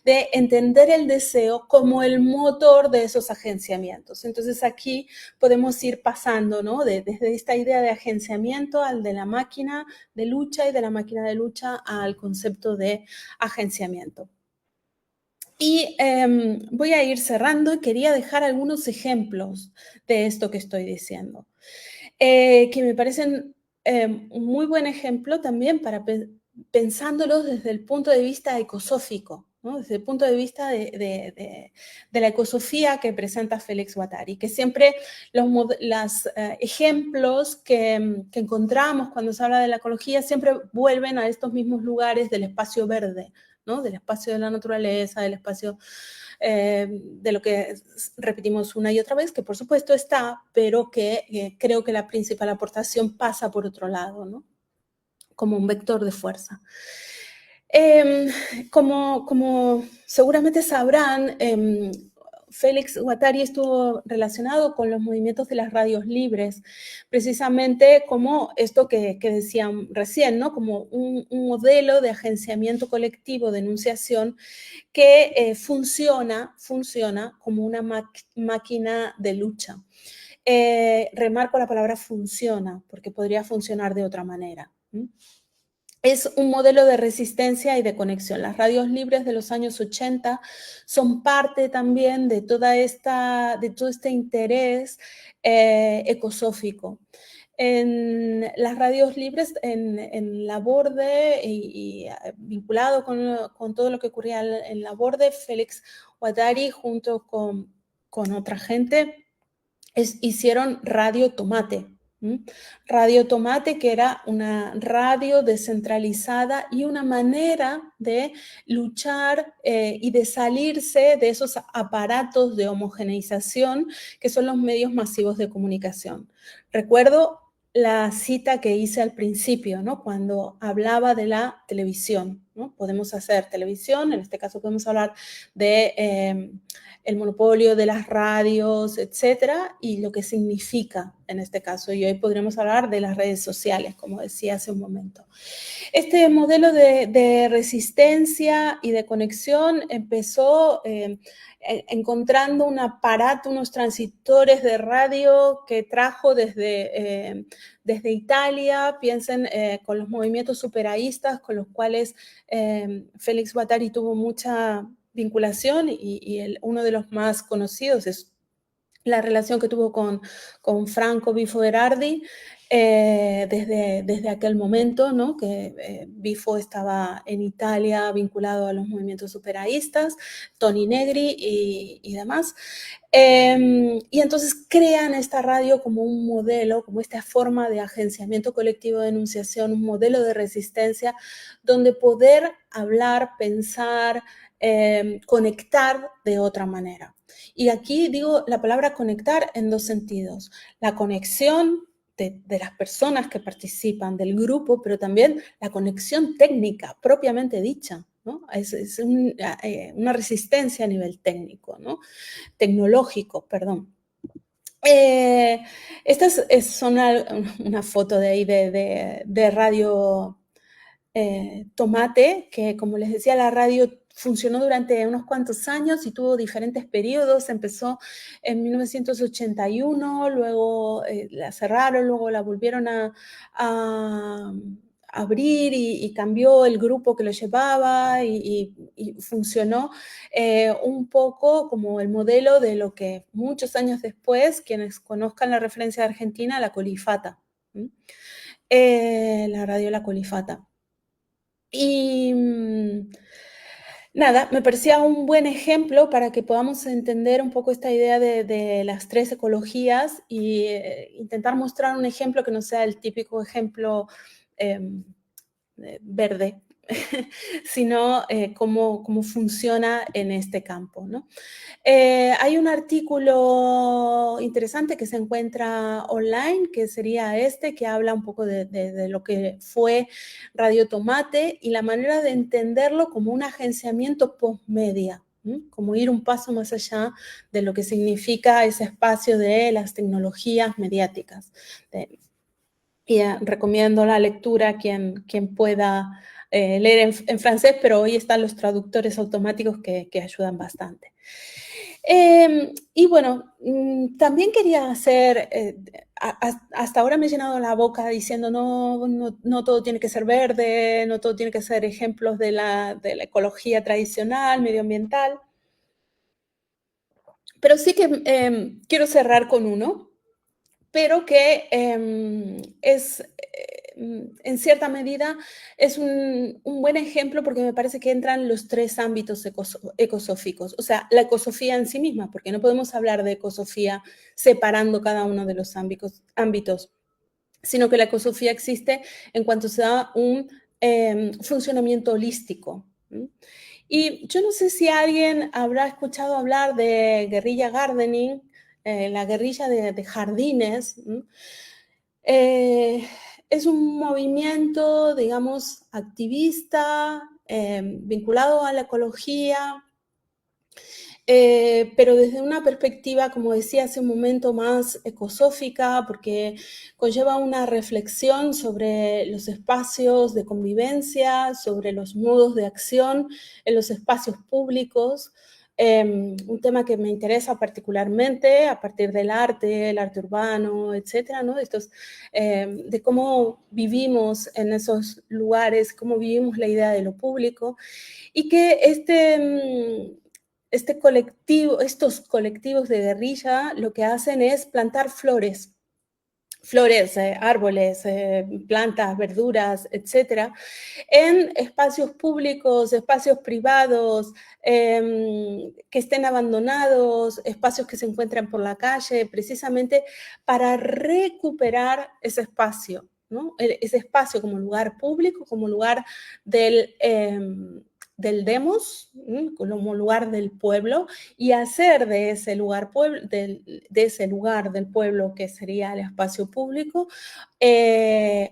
de entender el deseo como el motor de esos agenciamientos. Entonces aquí podemos ir pasando, ¿no? Desde esta idea de agenciamiento al de la máquina de lucha y de la máquina de lucha al concepto de agenciamiento. Y voy a ir cerrando y quería dejar algunos ejemplos de esto que estoy diciendo, que me parecen un muy buen ejemplo también para pensándolos desde el punto de vista ecosófico, ¿no? Desde el punto de vista de la ecosofía que presenta Félix Guattari, que siempre los ejemplos que encontramos cuando se habla de la ecología siempre vuelven a estos mismos lugares del espacio verde, ¿no? Del espacio de la naturaleza, del espacio de lo que repetimos una y otra vez, que por supuesto está, pero que creo que la principal aportación pasa por otro lado, ¿no? Como un vector de fuerza. Como seguramente sabrán, Félix Guattari estuvo relacionado con los movimientos de las radios libres, precisamente como esto que decían recién, ¿no? Como un modelo de agenciamiento colectivo de enunciación que funciona como una máquina de lucha. Remarco la palabra funciona, porque podría funcionar de otra manera. es un modelo de resistencia y de conexión. Las radios libres de los años 80 son parte también de todo este interés ecosófico. En las radios libres, en Laborde y vinculado con todo lo que ocurría en Laborde, Félix Guattari junto con otra gente hicieron Radio Tomate. Radio Tomate, que era una radio descentralizada y una manera de luchar y de salirse de esos aparatos de homogeneización que son los medios masivos de comunicación. Recuerdo la cita que hice al principio, ¿no? Cuando hablaba de la televisión, ¿no? Podemos hacer televisión, en este caso podemos hablar de el monopolio de las radios, etcétera, y lo que significa en este caso. Y hoy podremos hablar de las redes sociales, como decía hace un momento. Este modelo de resistencia y de conexión empezó encontrando un aparato, unos transistores de radio que trajo desde Italia, piensen con los movimientos superaístas con los cuales Félix Guattari tuvo mucha vinculación y uno de los más conocidos es la relación que tuvo con Franco Bifo Berardi desde aquel momento, ¿no? Que Bifo estaba en Italia vinculado a los movimientos superaístas, Toni Negri y demás. Y entonces crean esta radio como un modelo, como esta forma de agenciamiento colectivo de enunciación, un modelo de resistencia donde poder hablar, pensar, conectar de otra manera. Y aquí digo la palabra conectar en dos sentidos. La conexión de las personas que participan del grupo, pero también la conexión técnica propiamente dicha, ¿no? Es una resistencia a nivel técnico, ¿no? Tecnológico, perdón. Esta es una foto de ahí de Radio Tomate, que como les decía, la radio funcionó durante unos cuantos años y tuvo diferentes periodos. Empezó en 1981, luego la cerraron, luego la volvieron a abrir y cambió el grupo que lo llevaba y funcionó un poco como el modelo de lo que muchos años después, quienes conozcan la referencia de Argentina, la Colifata. La radio La Colifata. Y nada, me parecía un buen ejemplo para que podamos entender un poco esta idea de las tres ecologías y intentar mostrar un ejemplo que no sea el típico ejemplo verde, sino cómo funciona en este campo, ¿no? Hay un artículo interesante que se encuentra online, que sería que habla un poco de lo que fue Radio Tomate y la manera de entenderlo como un agenciamiento postmedia, como ir un paso más allá de lo que significa ese espacio de las tecnologías mediáticas. Y recomiendo la lectura a quien pueda leer en francés, pero hoy están los traductores automáticos que ayudan bastante. Y bueno, también quería hacer, hasta ahora me he llenado la boca diciendo no todo tiene que ser verde, no todo tiene que ser ejemplos de la ecología tradicional, medioambiental, pero sí que quiero cerrar con uno, pero que en cierta medida es un buen ejemplo porque me parece que entran los tres ámbitos ecosóficos, o sea, la ecosofía en sí misma, porque no podemos hablar de ecosofía separando cada uno de los ámbitos, sino que la ecosofía existe en cuanto se da un funcionamiento holístico. Y yo no sé si alguien habrá escuchado hablar de guerrilla gardening, la guerrilla de jardines. Es un movimiento, digamos, activista, vinculado a la ecología, pero desde una perspectiva, como decía hace un momento, más ecosófica, porque conlleva una reflexión sobre los espacios de convivencia, sobre los modos de acción en los espacios públicos, un tema que me interesa particularmente a partir del arte, el arte urbano, etcétera, ¿no? De cómo vivimos en esos lugares, cómo vivimos la idea de lo público, y que estos colectivos de guerrilla lo que hacen es plantar flores, árboles, plantas, verduras, etcétera, en espacios públicos, espacios privados, que estén abandonados, espacios que se encuentran por la calle, precisamente para recuperar ese espacio, ¿no? Ese espacio como lugar público, como lugar del demos, como lugar del pueblo, y hacer de ese lugar, del pueblo, que sería el espacio público,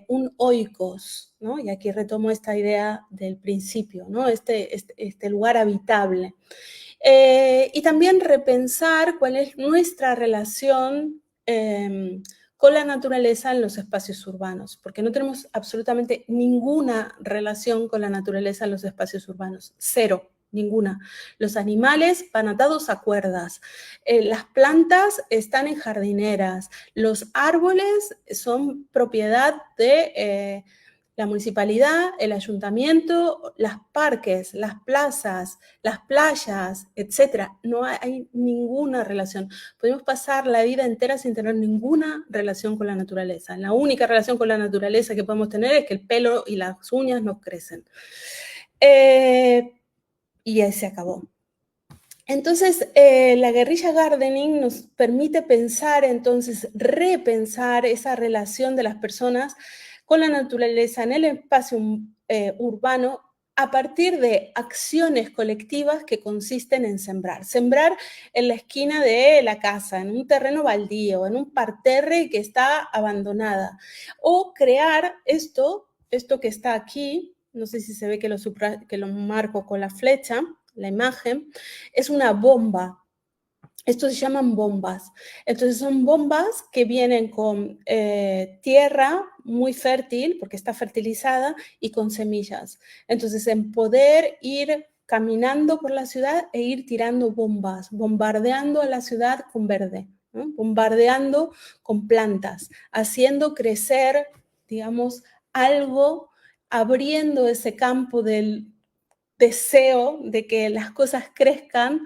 un oikos, ¿no? Y aquí retomo esta idea del principio, ¿no? Este lugar habitable. Y también repensar cuál es nuestra relación con la naturaleza en los espacios urbanos, porque no tenemos absolutamente ninguna relación con la naturaleza en los espacios urbanos, cero, ninguna. Los animales van atados a cuerdas, las plantas están en jardineras, los árboles son propiedad de la municipalidad, el ayuntamiento, los parques, las plazas, las playas, etcétera. No hay ninguna relación. Podemos pasar la vida entera sin tener ninguna relación con la naturaleza. La única relación con la naturaleza que podemos tener es que el pelo y las uñas nos crecen. Y ahí se acabó. Entonces, la guerrilla gardening nos permite pensar, entonces, repensar esa relación de las personas con la naturaleza en el espacio urbano a partir de acciones colectivas que consisten en sembrar. Sembrar en la esquina de la casa, en un terreno baldío, en un parterre que está abandonada. O crear esto que está aquí, no sé si se ve que lo marco con la flecha, la imagen, es una bomba. Estos se llaman bombas. Entonces son bombas que vienen con tierra muy fértil, porque está fertilizada, y con semillas. Entonces, en poder ir caminando por la ciudad e ir tirando bombas, bombardeando a la ciudad con verde, ¿no? Bombardeando con plantas, haciendo crecer, digamos, algo, abriendo ese campo del deseo de que las cosas crezcan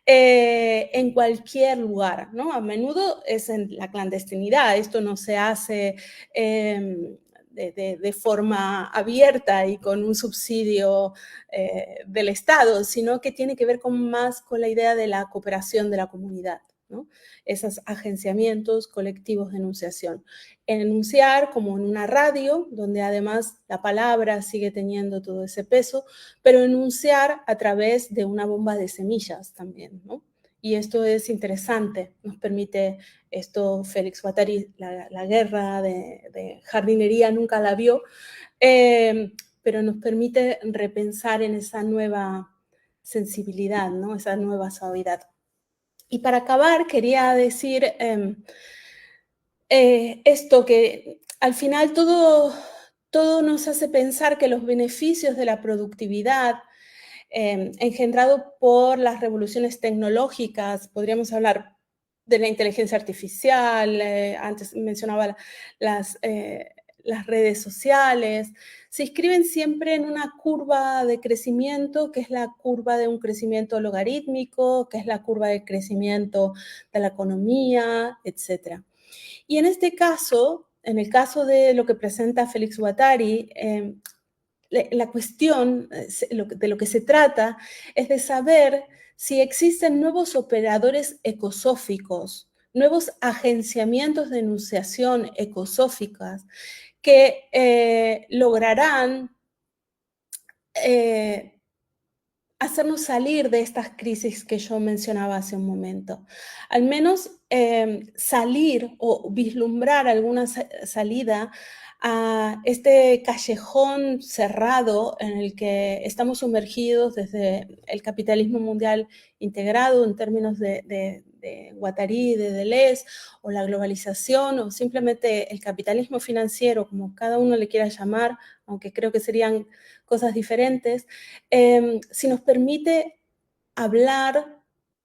en cualquier lugar, ¿no? A menudo es en la clandestinidad, esto no se hace de forma abierta y con un subsidio del Estado, sino que tiene que ver más con la idea de la cooperación de la comunidad, ¿no? Esos agenciamientos colectivos de enunciación. En enunciar como en una radio, donde además la palabra sigue teniendo todo ese peso, pero enunciar a través de una bomba de semillas también, ¿no? Y esto es interesante, nos permite esto, Félix Guattari, la guerra de jardinería nunca la vio, pero nos permite repensar en esa nueva sensibilidad, ¿no? Esa nueva suavidad. Y para acabar, quería decir esto, que al final todo nos hace pensar que los beneficios de la productividad engendrado por las revoluciones tecnológicas, podríamos hablar de la inteligencia artificial, antes mencionaba las redes sociales, se inscriben siempre en una curva de crecimiento, que es la curva de un crecimiento logarítmico, que es la curva de crecimiento de la economía, etc. Y en este caso, en el caso de lo que presenta Félix Guattari, la cuestión de lo que se trata es de saber si existen nuevos operadores ecosóficos, nuevos agenciamientos de enunciación ecosóficas que lograrán hacernos salir de estas crisis que yo mencionaba hace un momento. Al menos salir o vislumbrar alguna salida a este callejón cerrado en el que estamos sumergidos desde el capitalismo mundial integrado en términos de Guattari, de Deleuze, o la globalización, o simplemente el capitalismo financiero, como cada uno le quiera llamar, aunque creo que serían cosas diferentes, si nos permite hablar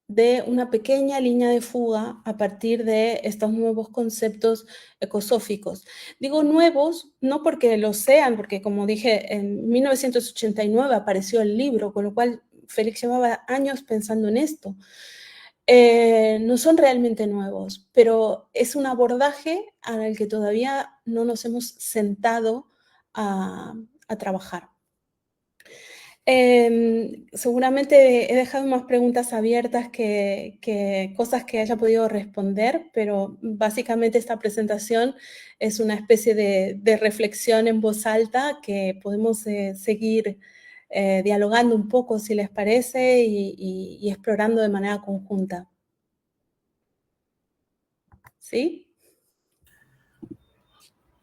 de una pequeña línea de fuga a partir de estos nuevos conceptos ecosóficos. Digo nuevos, no porque lo sean, porque como dije, en 1989 apareció el libro, con lo cual Félix llevaba años pensando en esto. No son realmente nuevos, pero es un abordaje al que todavía no nos hemos sentado a trabajar. Seguramente he dejado más preguntas abiertas que cosas que haya podido responder, pero básicamente esta presentación es una especie de reflexión en voz alta que podemos seguir dialogando un poco, si les parece, y explorando de manera conjunta. ¿Sí?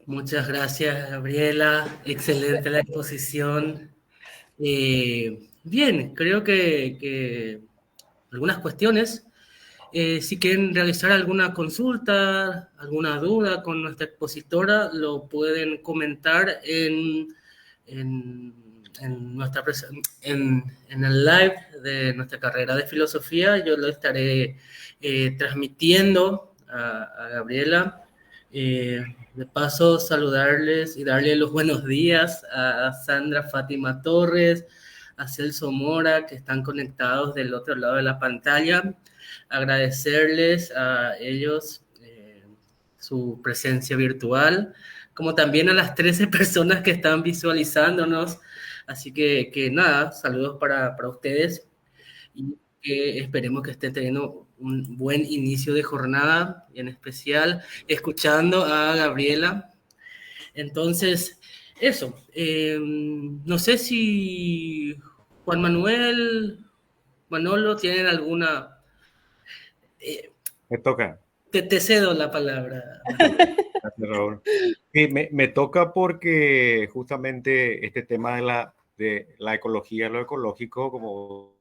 Muchas gracias, Gabriela. Excelente la exposición. Bien, creo que algunas cuestiones. Si quieren realizar alguna consulta, alguna duda con nuestra expositora, lo pueden comentar en el live de nuestra carrera de filosofía. Yo lo estaré transmitiendo a Gabriela. De paso, saludarles y darle los buenos días a Sandra Fátima Torres, a Celso Mora, que están conectados del otro lado de la pantalla. Agradecerles a ellos su presencia virtual, como también a las 13 personas que están visualizándonos. Así que nada, saludos para ustedes y que esperemos que estén teniendo un buen inicio de jornada, y en especial escuchando a Gabriela. Entonces, eso. No sé si Juan Manuel, Manolo, tienen alguna... Me toca. Te cedo la palabra. Gracias, Raúl. Sí, me toca porque justamente este tema de la ecología, lo ecológico, como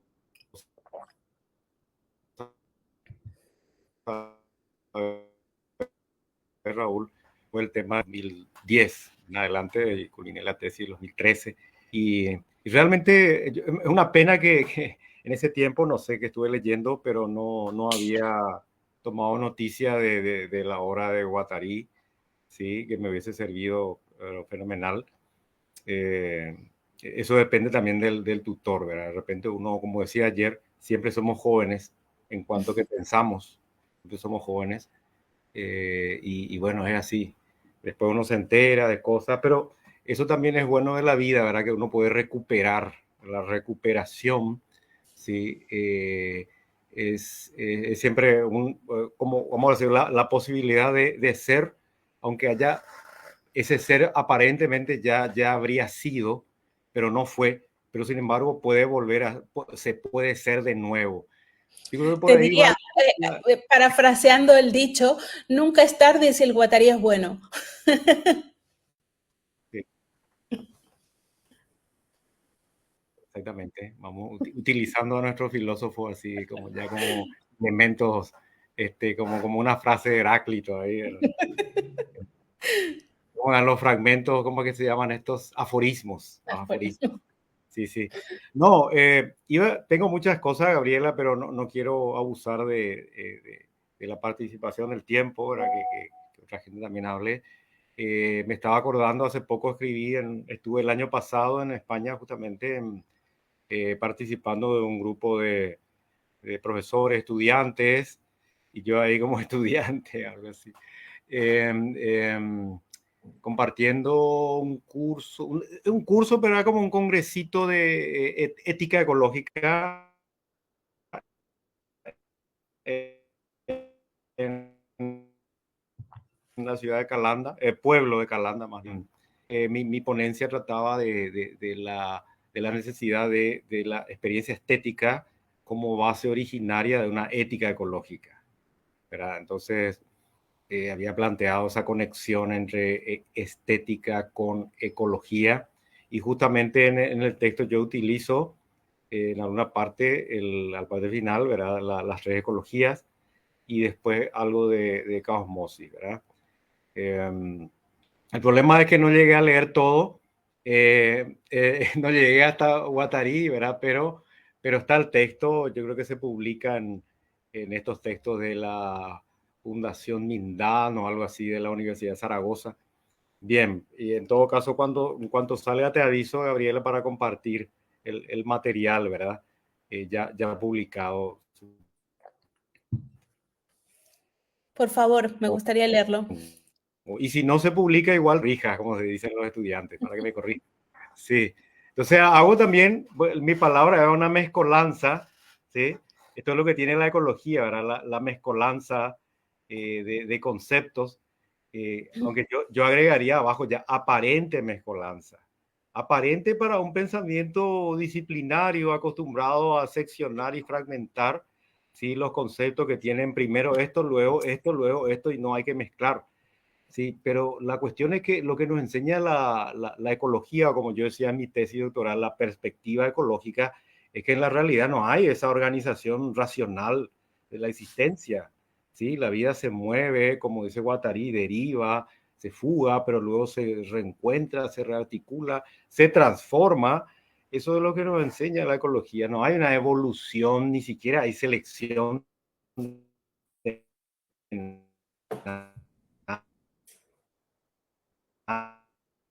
Raúl, fue el tema de 2010 en adelante, y culminé la tesis en 2013. Y realmente es una pena que en ese tiempo, no sé, que estuve leyendo, pero no había tomado noticia de la obra de Guattari, ¿sí? Que me hubiese servido fenomenal. Eso depende también del tutor, ¿verdad? De repente uno, como decía ayer, siempre somos jóvenes en cuanto que pensamos, siempre somos jóvenes, y bueno, es así. Después uno se entera de cosas, pero eso también es bueno de la vida, ¿verdad? Que uno puede recuperar, la recuperación, ¿sí? Es siempre como vamos a decir, la posibilidad de ser, aunque haya ese ser aparentemente ya habría sido, pero no fue, pero sin embargo puede volver se puede ser de nuevo. Yo creo que por Te ahí va. diría, parafraseando el dicho, nunca es tarde si el Guattari es bueno. Sí, exactamente, vamos utilizando a nuestros filósofos así como ya como elementos, como una frase de Heráclito ahí. Como los fragmentos, ¿cómo que se llaman estos? Aforismos. Los aforismos. Sí, sí. No, tengo muchas cosas, Gabriela, pero no quiero abusar de la participación del tiempo, ¿verdad? Que otra gente también hable. Me estaba acordando, hace poco estuve el año pasado en España justamente participando de un grupo de profesores, estudiantes, y yo ahí como estudiante, algo así. Compartiendo un curso, pero era como un congresito de ética ecológica en la ciudad de Calanda, pueblo de Calanda más bien. Mi ponencia trataba de la necesidad de la experiencia estética como base originaria de una ética ecológica, ¿verdad? Entonces, había planteado esa conexión entre estética con ecología, y justamente en el texto yo utilizo en alguna parte, al parte final, ¿verdad? Las tres ecologías, y después algo de caosmosis, ¿verdad? El problema es que no llegué a leer todo, no llegué hasta Guattari, ¿verdad? Pero está el texto, yo creo que se publica en estos textos de la Fundación Mindán o algo así de la Universidad de Zaragoza. Bien, y en todo caso, en cuanto salga te aviso, Gabriela, para compartir el material, ¿verdad? Ya publicado. Por favor, me gustaría leerlo. Y si no se publica, igual rija, como se dicen los estudiantes, para que me corrijan. Sí. Entonces hago también, mi palabra es una mezcolanza, ¿sí? Esto es lo que tiene la ecología, ¿verdad? La mezcolanza de conceptos, aunque yo agregaría abajo ya aparente mezcolanza. Aparente para un pensamiento disciplinario acostumbrado a seccionar y fragmentar, ¿sí? Los conceptos que tienen primero esto, luego esto, y no hay que mezclar. Sí, pero la cuestión es que lo que nos enseña la ecología, como yo decía en mi tesis doctoral, la perspectiva ecológica, es que en la realidad no hay esa organización racional de la existencia. ¿Sí? La vida se mueve, como dice Guattari, deriva, se fuga, pero luego se reencuentra, se rearticula, se transforma. Eso es lo que nos enseña la ecología. No hay una evolución, ni siquiera hay selección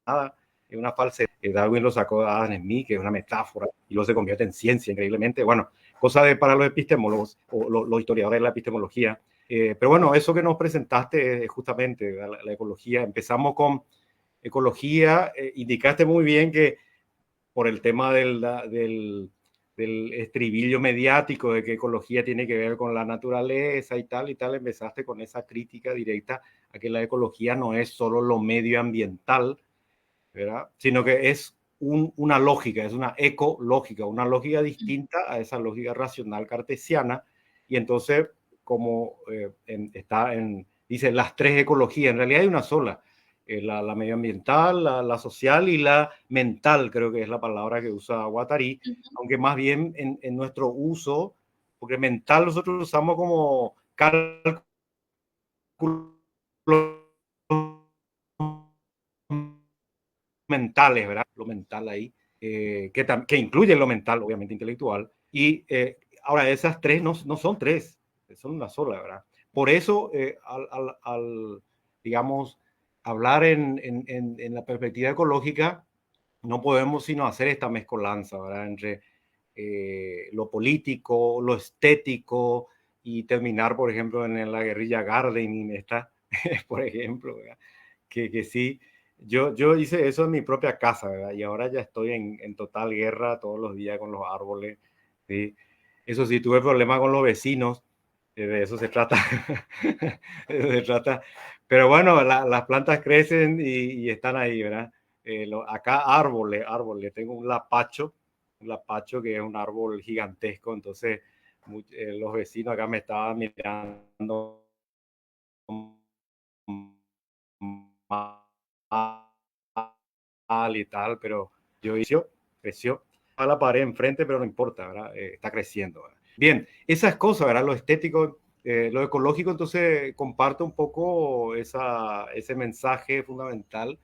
nada, es una falsedad. Darwin lo sacó de Adam Smith, que es una metáfora, y luego se convierte en ciencia, increíblemente. Bueno, cosa para los epistemólogos o los historiadores de la epistemología. Pero bueno, eso que nos presentaste es justamente la ecología. Empezamos con ecología, indicaste muy bien que por el tema del estribillo mediático de que ecología tiene que ver con la naturaleza y tal, empezaste con esa crítica directa a que la ecología no es solo lo medioambiental, ¿verdad? Sino que es una lógica, es una ecológica, una lógica distinta a esa lógica racional cartesiana. Y entonces, como dice las tres ecologías, en realidad hay una sola, la medioambiental, la social y la mental, creo que es la palabra que usa Guattari, aunque más bien en nuestro uso, porque mental nosotros usamos como cálculo mentales, ¿verdad? Lo mental ahí, que incluye lo mental, obviamente intelectual. Y ahora esas tres no son tres, son una sola, ¿verdad? Por eso, digamos, hablar en la perspectiva ecológica, no podemos sino hacer esta mezcolanza, ¿verdad? Entre lo político, lo estético y terminar, por ejemplo, en la guerrilla gardening, esta, por ejemplo, ¿verdad? Que sí, yo hice eso en mi propia casa, ¿verdad? Y ahora ya estoy en total guerra todos los días con los árboles, ¿sí? Eso sí, tuve problemas con los vecinos, de eso se trata, de eso se trata. Pero bueno, las plantas crecen y están ahí, ¿verdad? Acá árboles, tengo un lapacho que es un árbol gigantesco, entonces los vecinos acá me estaban mirando mal y tal, pero creció a la pared enfrente, pero no importa, ¿verdad? Está creciendo, ¿verdad? Bien, esas cosas, ¿verdad? Lo estético, lo ecológico, entonces comparto un poco ese mensaje fundamental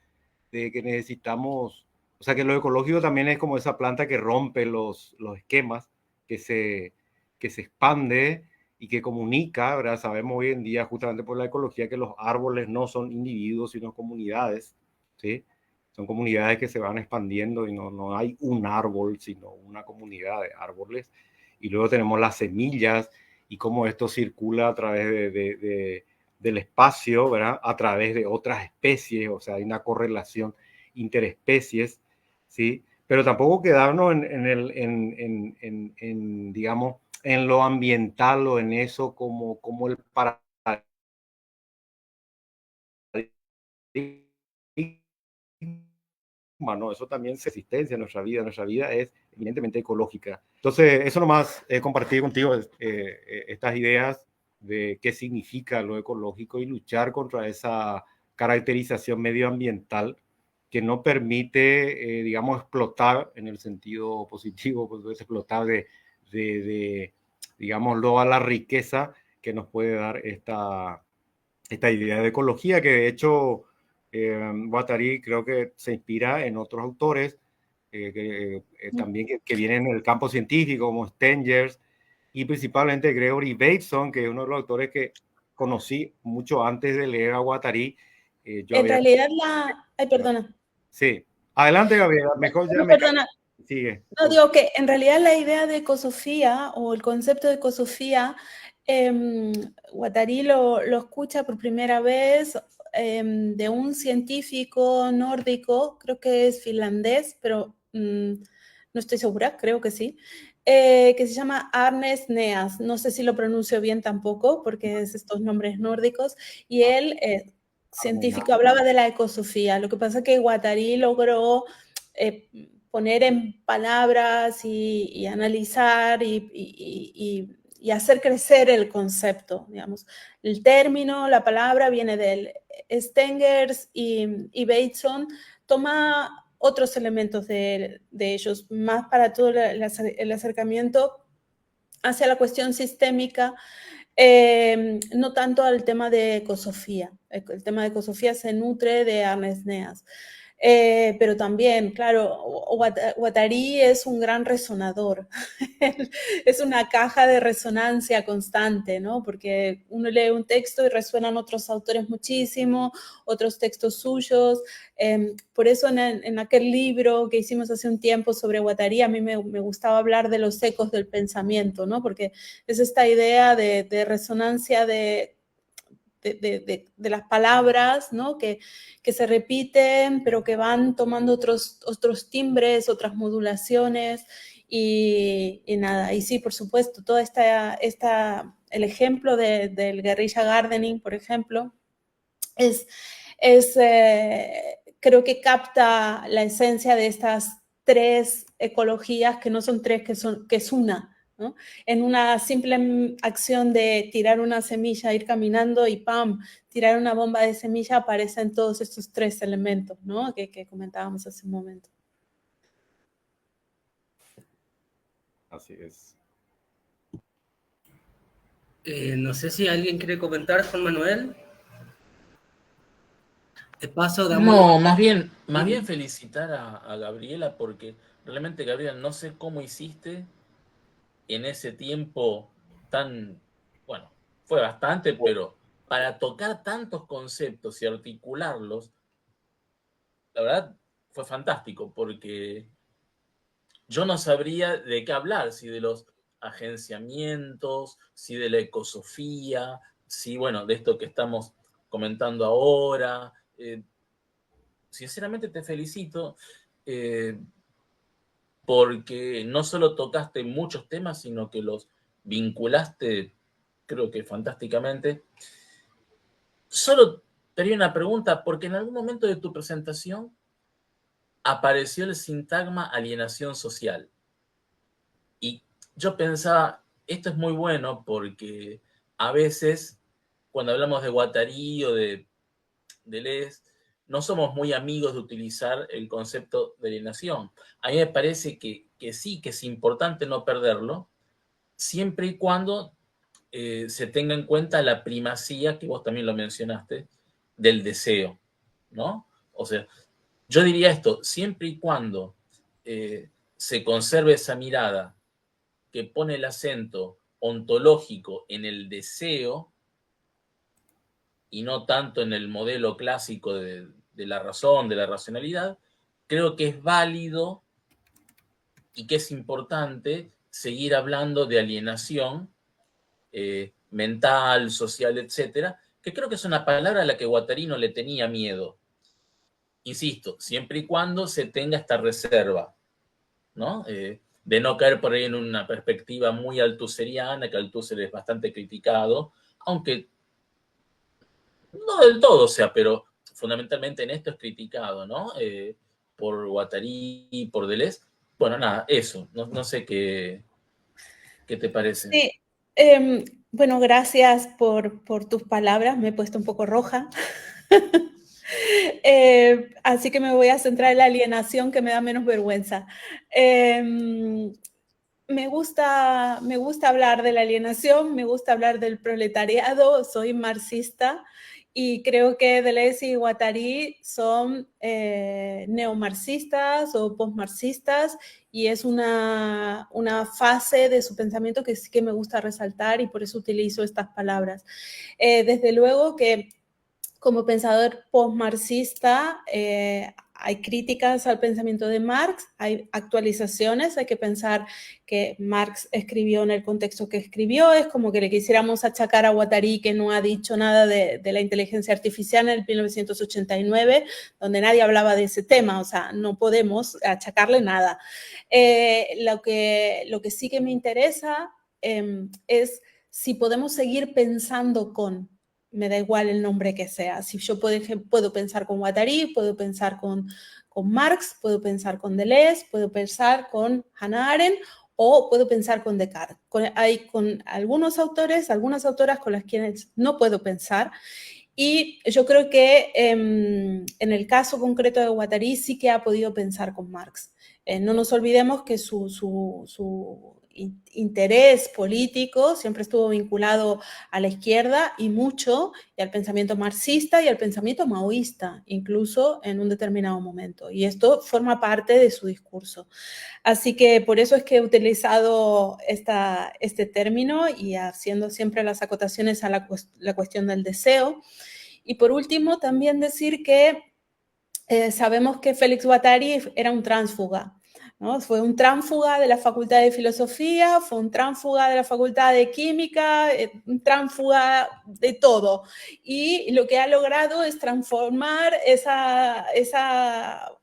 de que necesitamos, o sea, que lo ecológico también es como esa planta que rompe los esquemas, que se expande y que comunica, ¿verdad? Sabemos hoy en día, justamente por la ecología, que los árboles no son individuos, sino comunidades, ¿sí? Son comunidades que se van expandiendo y no hay un árbol, sino una comunidad de árboles. Y luego tenemos las semillas y cómo esto circula a través del espacio, ¿verdad? A través de otras especies, o sea, hay una correlación interespecies, ¿sí? Pero tampoco quedarnos digamos, en lo ambiental o en eso como el paradigma, ¿no? Eso también es existencia en nuestra vida es eminentemente ecológica. Entonces, eso nomás compartir contigo estas ideas de qué significa lo ecológico y luchar contra esa caracterización medioambiental que no permite, digamos, explotar en el sentido positivo, pues explotar digámoslo, a la riqueza que nos puede dar esta idea de ecología, que de hecho Guattari creo que se inspira en otros autores también que vienen en el campo científico, como Stengers, y principalmente Gregory Bateson, que es uno de los autores que conocí mucho antes de leer a Guattari. En realidad Ay, perdona. Sí. Adelante, Gabriela. Mejor ya no, perdona. Sigue. No, digo que en realidad la idea de ecosofía o el concepto de ecosofía, Guattari lo escucha por primera vez de un científico nórdico, creo que es finlandés, pero no estoy segura, creo que sí, que se llama Arnes Neas. No sé si lo pronuncio bien tampoco, porque es estos nombres nórdicos, y él, científico, hablaba de la ecosofía. Lo que pasa es que Guattari logró poner en palabras y analizar y hacer crecer el concepto, digamos. El término, la palabra viene de él. Stengers y Bateson toma otros elementos de ellos, más para todo el acercamiento hacia la cuestión sistémica, no tanto al tema de ecosofía. El tema de ecosofía se nutre de Arnes Neas. Pero también, claro, Guattari es un gran resonador, es una caja de resonancia constante, ¿no? Porque uno lee un texto y resuenan otros autores muchísimo, otros textos suyos. Por eso en aquel libro que hicimos hace un tiempo sobre Guattari, a mí me gustaba hablar de los ecos del pensamiento, ¿no? Porque es esta idea de resonancia de las palabras, ¿no? Que se repiten, pero que van tomando otros timbres, otras modulaciones y nada. Y sí, por supuesto, toda el ejemplo del guerrilla gardening, por ejemplo, creo que capta la esencia de estas tres ecologías, que no son tres, que es una, ¿no? En una simple acción de tirar una semilla, ir caminando y ¡pam!, tirar una bomba de semilla, aparecen todos estos tres elementos, ¿no? que comentábamos hace un momento. Así es. No sé si alguien quiere comentar, Juan Manuel. De paso, damos... No, más bien felicitar a Gabriela, porque realmente, Gabriela, no sé cómo hiciste en ese tiempo tan, bueno, fue bastante, pero para tocar tantos conceptos y articularlos, la verdad fue fantástico, porque yo no sabría de qué hablar, si de los agenciamientos, si de la ecosofía, si, bueno, de esto que estamos comentando ahora. Sinceramente te felicito, porque no solo tocaste muchos temas, sino que los vinculaste, creo que fantásticamente. Solo tenía una pregunta, porque en algún momento de tu presentación apareció el sintagma alienación social. Y yo pensaba, esto es muy bueno porque a veces, cuando hablamos de Guattari o de Deleuze, no somos muy amigos de utilizar el concepto de alienación. A mí me parece que sí, que es importante no perderlo, siempre y cuando se tenga en cuenta la primacía, que vos también lo mencionaste, del deseo, ¿no? O sea, yo diría esto, siempre y cuando se conserve esa mirada que pone el acento ontológico en el deseo y no tanto en el modelo clásico de la razón, de la racionalidad, creo que es válido y que es importante seguir hablando de alienación mental, social, etcétera, que creo que es una palabra a la que Guattari no le tenía miedo. Insisto, siempre y cuando se tenga esta reserva, ¿no? De no caer por ahí en una perspectiva muy althuseriana, que Althusser es bastante criticado, aunque no del todo, o sea, pero fundamentalmente en esto es criticado, ¿no? Por Guattari, por Deleuze. Bueno, nada, eso. No sé qué te parece. Sí, bueno, gracias por tus palabras. Me he puesto un poco roja. Así que me voy a centrar en la alienación, que me da menos vergüenza. Me gusta hablar de la alienación, me gusta hablar del proletariado, soy marxista y creo que Deleuze y Guattari son neomarxistas o postmarxistas, y es una fase de su pensamiento que sí que me gusta resaltar, y por eso utilizo estas palabras. Desde luego que como pensador postmarxista hay críticas al pensamiento de Marx, hay actualizaciones, hay que pensar que Marx escribió en el contexto que escribió, es como que le quisiéramos achacar a Guattari que no ha dicho nada de la inteligencia artificial en el 1989, donde nadie hablaba de ese tema, o sea, no podemos achacarle nada. Lo que sí que me interesa es si podemos seguir pensando con, me da igual el nombre que sea. Si yo puedo pensar con Guattari, puedo pensar con Marx, puedo pensar con Deleuze, puedo pensar con Hannah Arendt o puedo pensar con Descartes. Hay con algunos autores, algunas autoras con las quienes no puedo pensar, y yo creo que en el caso concreto de Guattari sí que ha podido pensar con Marx. No nos olvidemos que su interés político siempre estuvo vinculado a la izquierda y mucho, y al pensamiento marxista y al pensamiento maoísta, incluso en un determinado momento. Y esto forma parte de su discurso. Así que por eso es que he utilizado este término y haciendo siempre las acotaciones a la cuestión del deseo. Y por último, también decir que sabemos que Félix Guattari era un tránsfuga, ¿no? Fue un tránsfuga de la Facultad de Filosofía, fue un tránsfuga de la Facultad de Química, un tránsfuga de todo. Y lo que ha logrado es transformar esa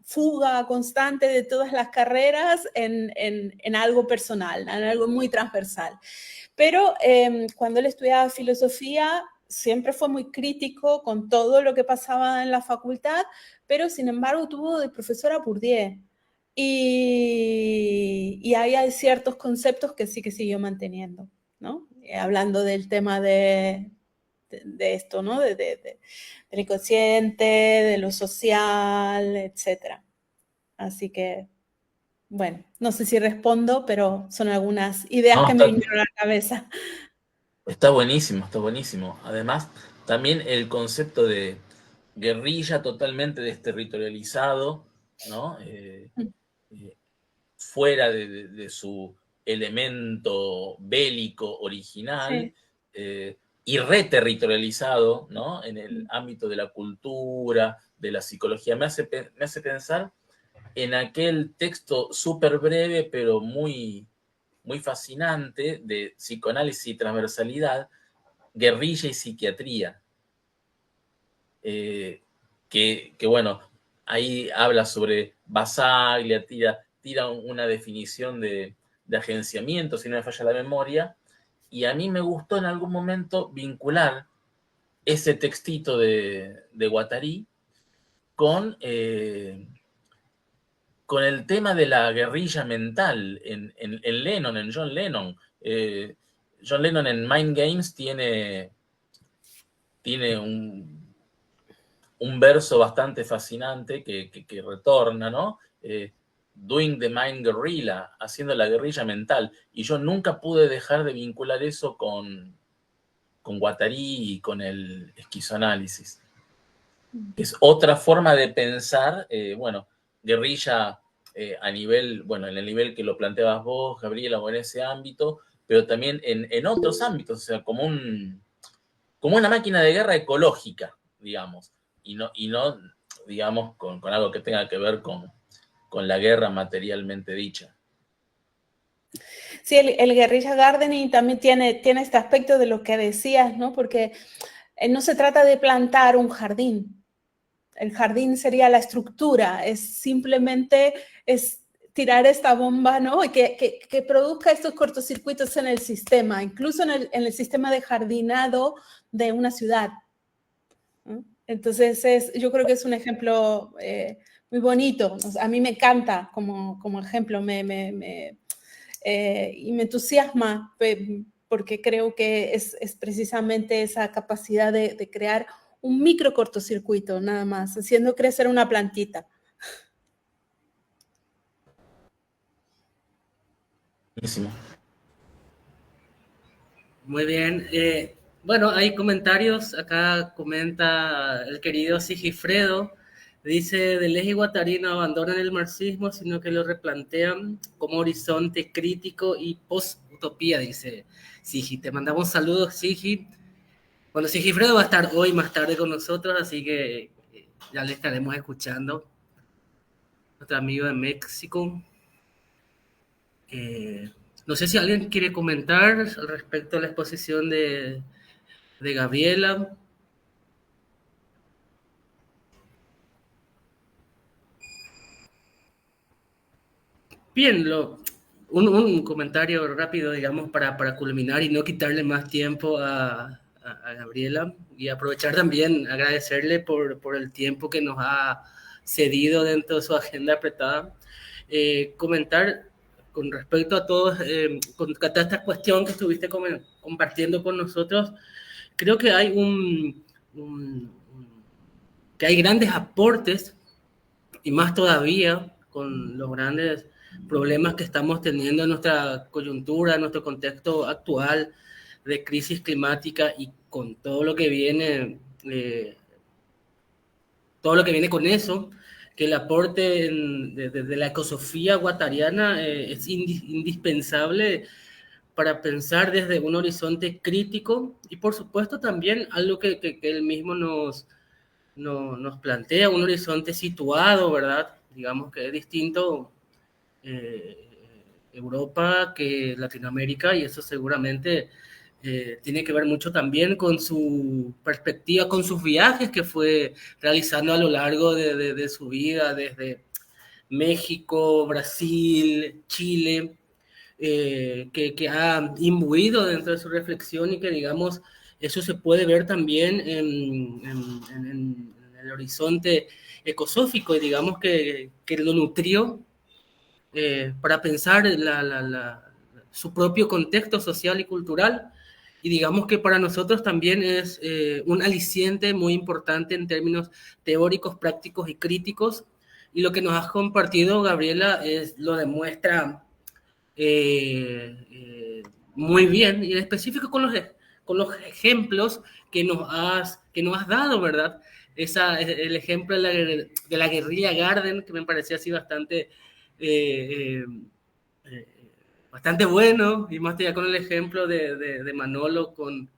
fuga constante de todas las carreras en algo personal, en algo muy transversal. Pero cuando él estudiaba filosofía, siempre fue muy crítico con todo lo que pasaba en la facultad, pero sin embargo tuvo de profesora a Bourdieu. Y ahí hay ciertos conceptos que sí que siguió manteniendo, ¿no? Hablando del tema de esto, ¿no? Del inconsciente, de lo social, etc. Así que, bueno, no sé si respondo, pero son algunas ideas No, que me vinieron a la cabeza. está buenísimo, está buenísimo. Además, también el concepto de guerrilla totalmente desterritorializado, ¿no? Fuera de su elemento bélico original, Sí. y reterritorializado, ¿no? En el ámbito de la cultura, de la psicología. Me hace pensar en aquel texto súper breve, pero muy, muy fascinante, de psicoanálisis y transversalidad, Guerrilla y psiquiatría, que bueno, ahí habla sobre Basaglia, tira una definición de agenciamiento, si no me falla la memoria, y a mí me gustó en algún momento vincular ese textito de Guattari con, con el tema de la guerrilla mental en Lennon, en John Lennon. John Lennon en Mind Games tiene un verso bastante fascinante que retorna, ¿no? Doing the mind guerrilla, haciendo la guerrilla mental. Y yo nunca pude dejar de vincular eso con Guattari y con el esquizoanálisis, que es otra forma de pensar, bueno, guerrilla a nivel, bueno, en el nivel que lo planteabas vos, Gabriela, o en ese ámbito, pero también en otros ámbitos, o sea, como una máquina de guerra ecológica, digamos, y no digamos, con algo que tenga que ver con la guerra materialmente dicha. Sí, el guerrilla gardening también tiene este aspecto de lo que decías, ¿no? Porque no se trata de plantar un jardín. El jardín sería la estructura, es simplemente tirar esta bomba, ¿no? Y que produzca estos cortocircuitos en el sistema, incluso en el sistema de jardinado de una ciudad, ¿no? Entonces, yo creo que es un ejemplo muy bonito. O sea, a mí me encanta como ejemplo, y me entusiasma porque creo que es precisamente esa capacidad de crear un micro cortocircuito, nada más, haciendo crecer una plantita. Buenísimo. Muy bien. Bueno, hay comentarios. Acá comenta el querido Sigifredo. Dice, Deleuze y Guattari no abandonan el marxismo, sino que lo replantean como horizonte crítico y post-utopía, dice Sigi. Te mandamos saludos, Sigi. Bueno, Sigifredo va a estar hoy más tarde con nosotros, así que ya le estaremos escuchando. Nuestro amigo de México. No sé si alguien quiere comentar al respecto a la exposición de Gabriela. Bien, un comentario rápido, digamos, para culminar y no quitarle más tiempo a Gabriela, y aprovechar también, agradecerle por el tiempo que nos ha cedido dentro de su agenda apretada. Comentar con respecto a todos, con toda esta cuestión que estuviste compartiendo con nosotros, creo que hay que hay grandes aportes, y más todavía con los grandes problemas que estamos teniendo en nuestra coyuntura, en nuestro contexto actual de crisis climática, y con todo lo que viene, con eso, que el aporte de la ecosofía guattariana es indispensable para pensar desde un horizonte crítico, y por supuesto también algo que él mismo nos plantea, un horizonte situado, ¿verdad? Digamos que es distinto Europa que Latinoamérica, y eso seguramente tiene que ver mucho también con su perspectiva, con sus viajes que fue realizando a lo largo de su vida, desde México, Brasil, Chile, que ha imbuido dentro de su reflexión, y que, digamos, eso se puede ver también en el horizonte ecosófico, y digamos que lo nutrió para pensar su propio contexto social y cultural, y digamos que para nosotros también es un aliciente muy importante en términos teóricos, prácticos y críticos, y lo que nos has compartido, Gabriela, lo demuestra muy bien, y en específico con los ejemplos que nos has dado, ¿verdad? El ejemplo de la guerrilla Garden, que me parecía así eh, eh, bastante bueno, y más allá con el ejemplo de Manolo con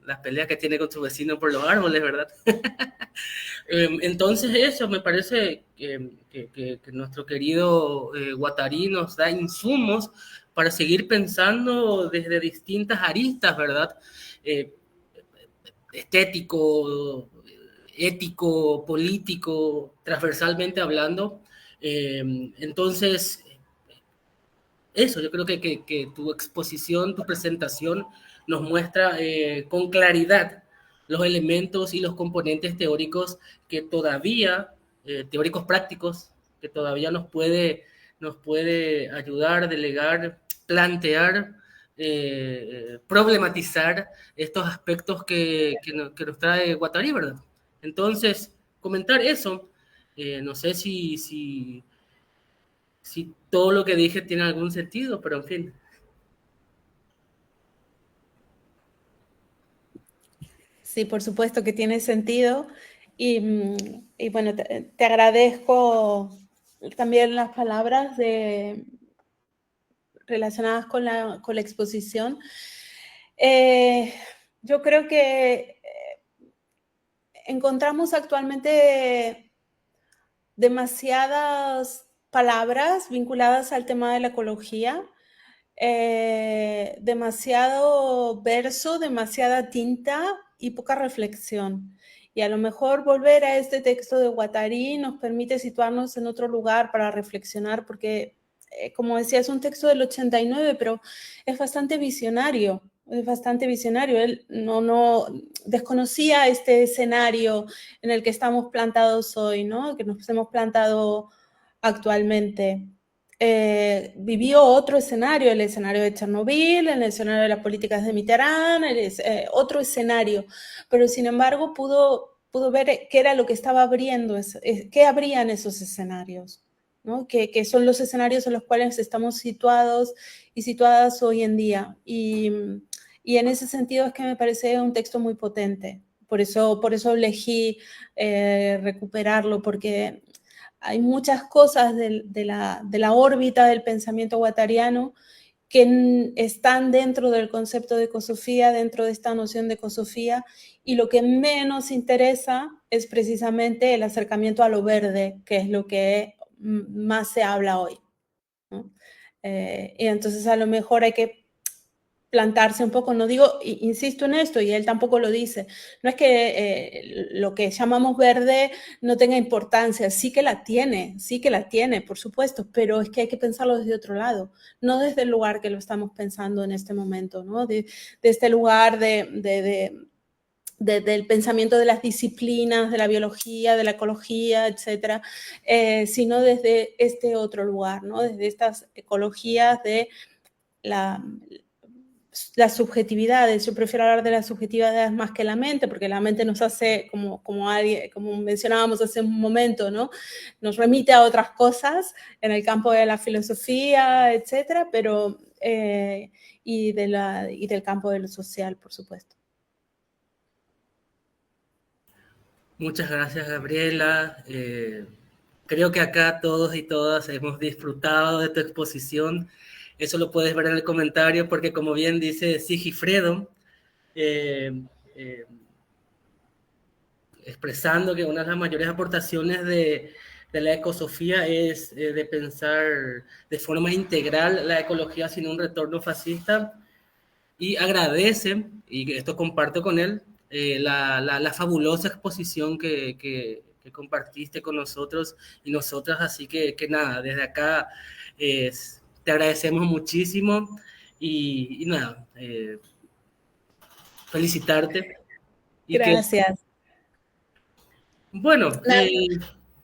las peleas que tiene con su vecino por los árboles, ¿verdad? Entonces eso me parece que nuestro querido Guattari nos da insumos para seguir pensando desde distintas aristas, ¿verdad? Eh, Estético, ético, político, transversalmente hablando. Entonces, eso, yo creo que tu exposición, tu presentación nos muestra con claridad los elementos y los componentes teóricos que todavía, teóricos prácticos, que todavía nos puede ayudar, delegar, plantear, problematizar estos aspectos que nos trae Guattari, ¿verdad? Entonces, comentar eso, no sé si todo lo que dije tiene algún sentido, pero en fin. Sí, por supuesto que tiene sentido. Y bueno, te agradezco también las palabras relacionadas con la exposición. Yo creo que encontramos actualmente demasiadas palabras vinculadas al tema de la ecología, demasiado verso, demasiada tinta y poca reflexión. Y a lo mejor volver a este texto de Guattari nos permite situarnos en otro lugar para reflexionar, porque, como decía, es un texto del 89, pero es bastante visionario. Es bastante visionario. Él no desconocía este escenario en el que estamos plantados hoy, ¿no? Que nos hemos plantado actualmente. Vivió otro escenario, el escenario de Chernobyl, el escenario de las políticas de Mitterrand, otro escenario, pero sin embargo pudo ver qué era lo que estaba abriendo, qué abrían esos escenarios, ¿no? Que son los escenarios en los cuales estamos situados y situadas hoy en día. Y Y en ese sentido es que me parece un texto muy potente. Por eso elegí recuperarlo, porque hay muchas cosas de la órbita del pensamiento guattariano que están dentro del concepto de ecosofía, dentro de esta noción de ecosofía, y lo que menos interesa es precisamente el acercamiento a lo verde, que es lo que más se habla hoy, ¿no? Y entonces a lo mejor hay que plantarse un poco, no digo, insisto en esto, y él tampoco lo dice, no es que lo que llamamos verde no tenga importancia, sí que la tiene, por supuesto, pero es que hay que pensarlo desde otro lado, no desde el lugar que lo estamos pensando en este momento, ¿no? De este lugar del pensamiento de las disciplinas, de la biología, de la ecología, etcétera, sino desde este otro lugar, ¿no? Desde estas ecologías de las subjetividades. Yo prefiero hablar de las subjetividades más que la mente, porque la mente nos hace, como mencionábamos hace un momento, ¿no? Nos remite a otras cosas en el campo de la filosofía, etcétera, pero y del campo de lo social, por supuesto. Muchas gracias, Gabriela. Creo que acá todos y todas hemos disfrutado de tu exposición. Eso lo puedes ver en el comentario, porque como bien dice Sigifredo, expresando que una de las mayores aportaciones de la ecosofía es de pensar de forma integral la ecología sin un retorno fascista, y agradece, y esto comparto con él, la fabulosa exposición que compartiste con nosotros y nosotras, así que nada, desde acá te agradecemos muchísimo y nada, felicitarte. Y gracias. Bueno,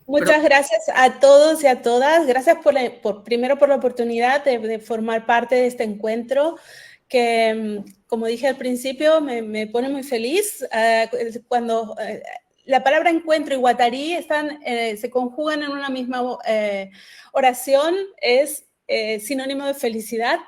muchas gracias a todos y a todas. Gracias primero por la oportunidad de formar parte de este encuentro, que, como dije al principio, me pone muy feliz cuando la palabra encuentro y guattarí se conjugan en una misma oración, es sinónimo de felicidad.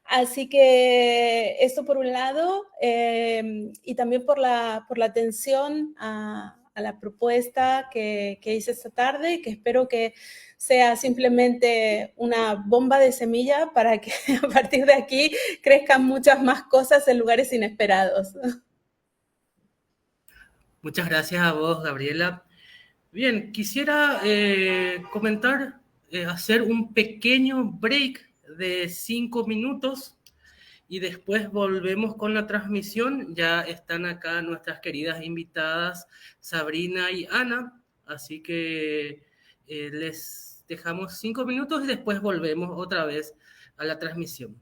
Así que esto por un lado, y también por la atención a la propuesta que hice esta tarde, que espero que sea simplemente una bomba de semilla para que a partir de aquí crezcan muchas más cosas en lugares inesperados. Muchas gracias a vos, Gabriela. Bien, quisiera comentar, hacer un pequeño break de 5 minutos y después volvemos con la transmisión. Ya están acá nuestras queridas invitadas Sabrina y Ana, así que les dejamos 5 minutos y después volvemos otra vez a la transmisión.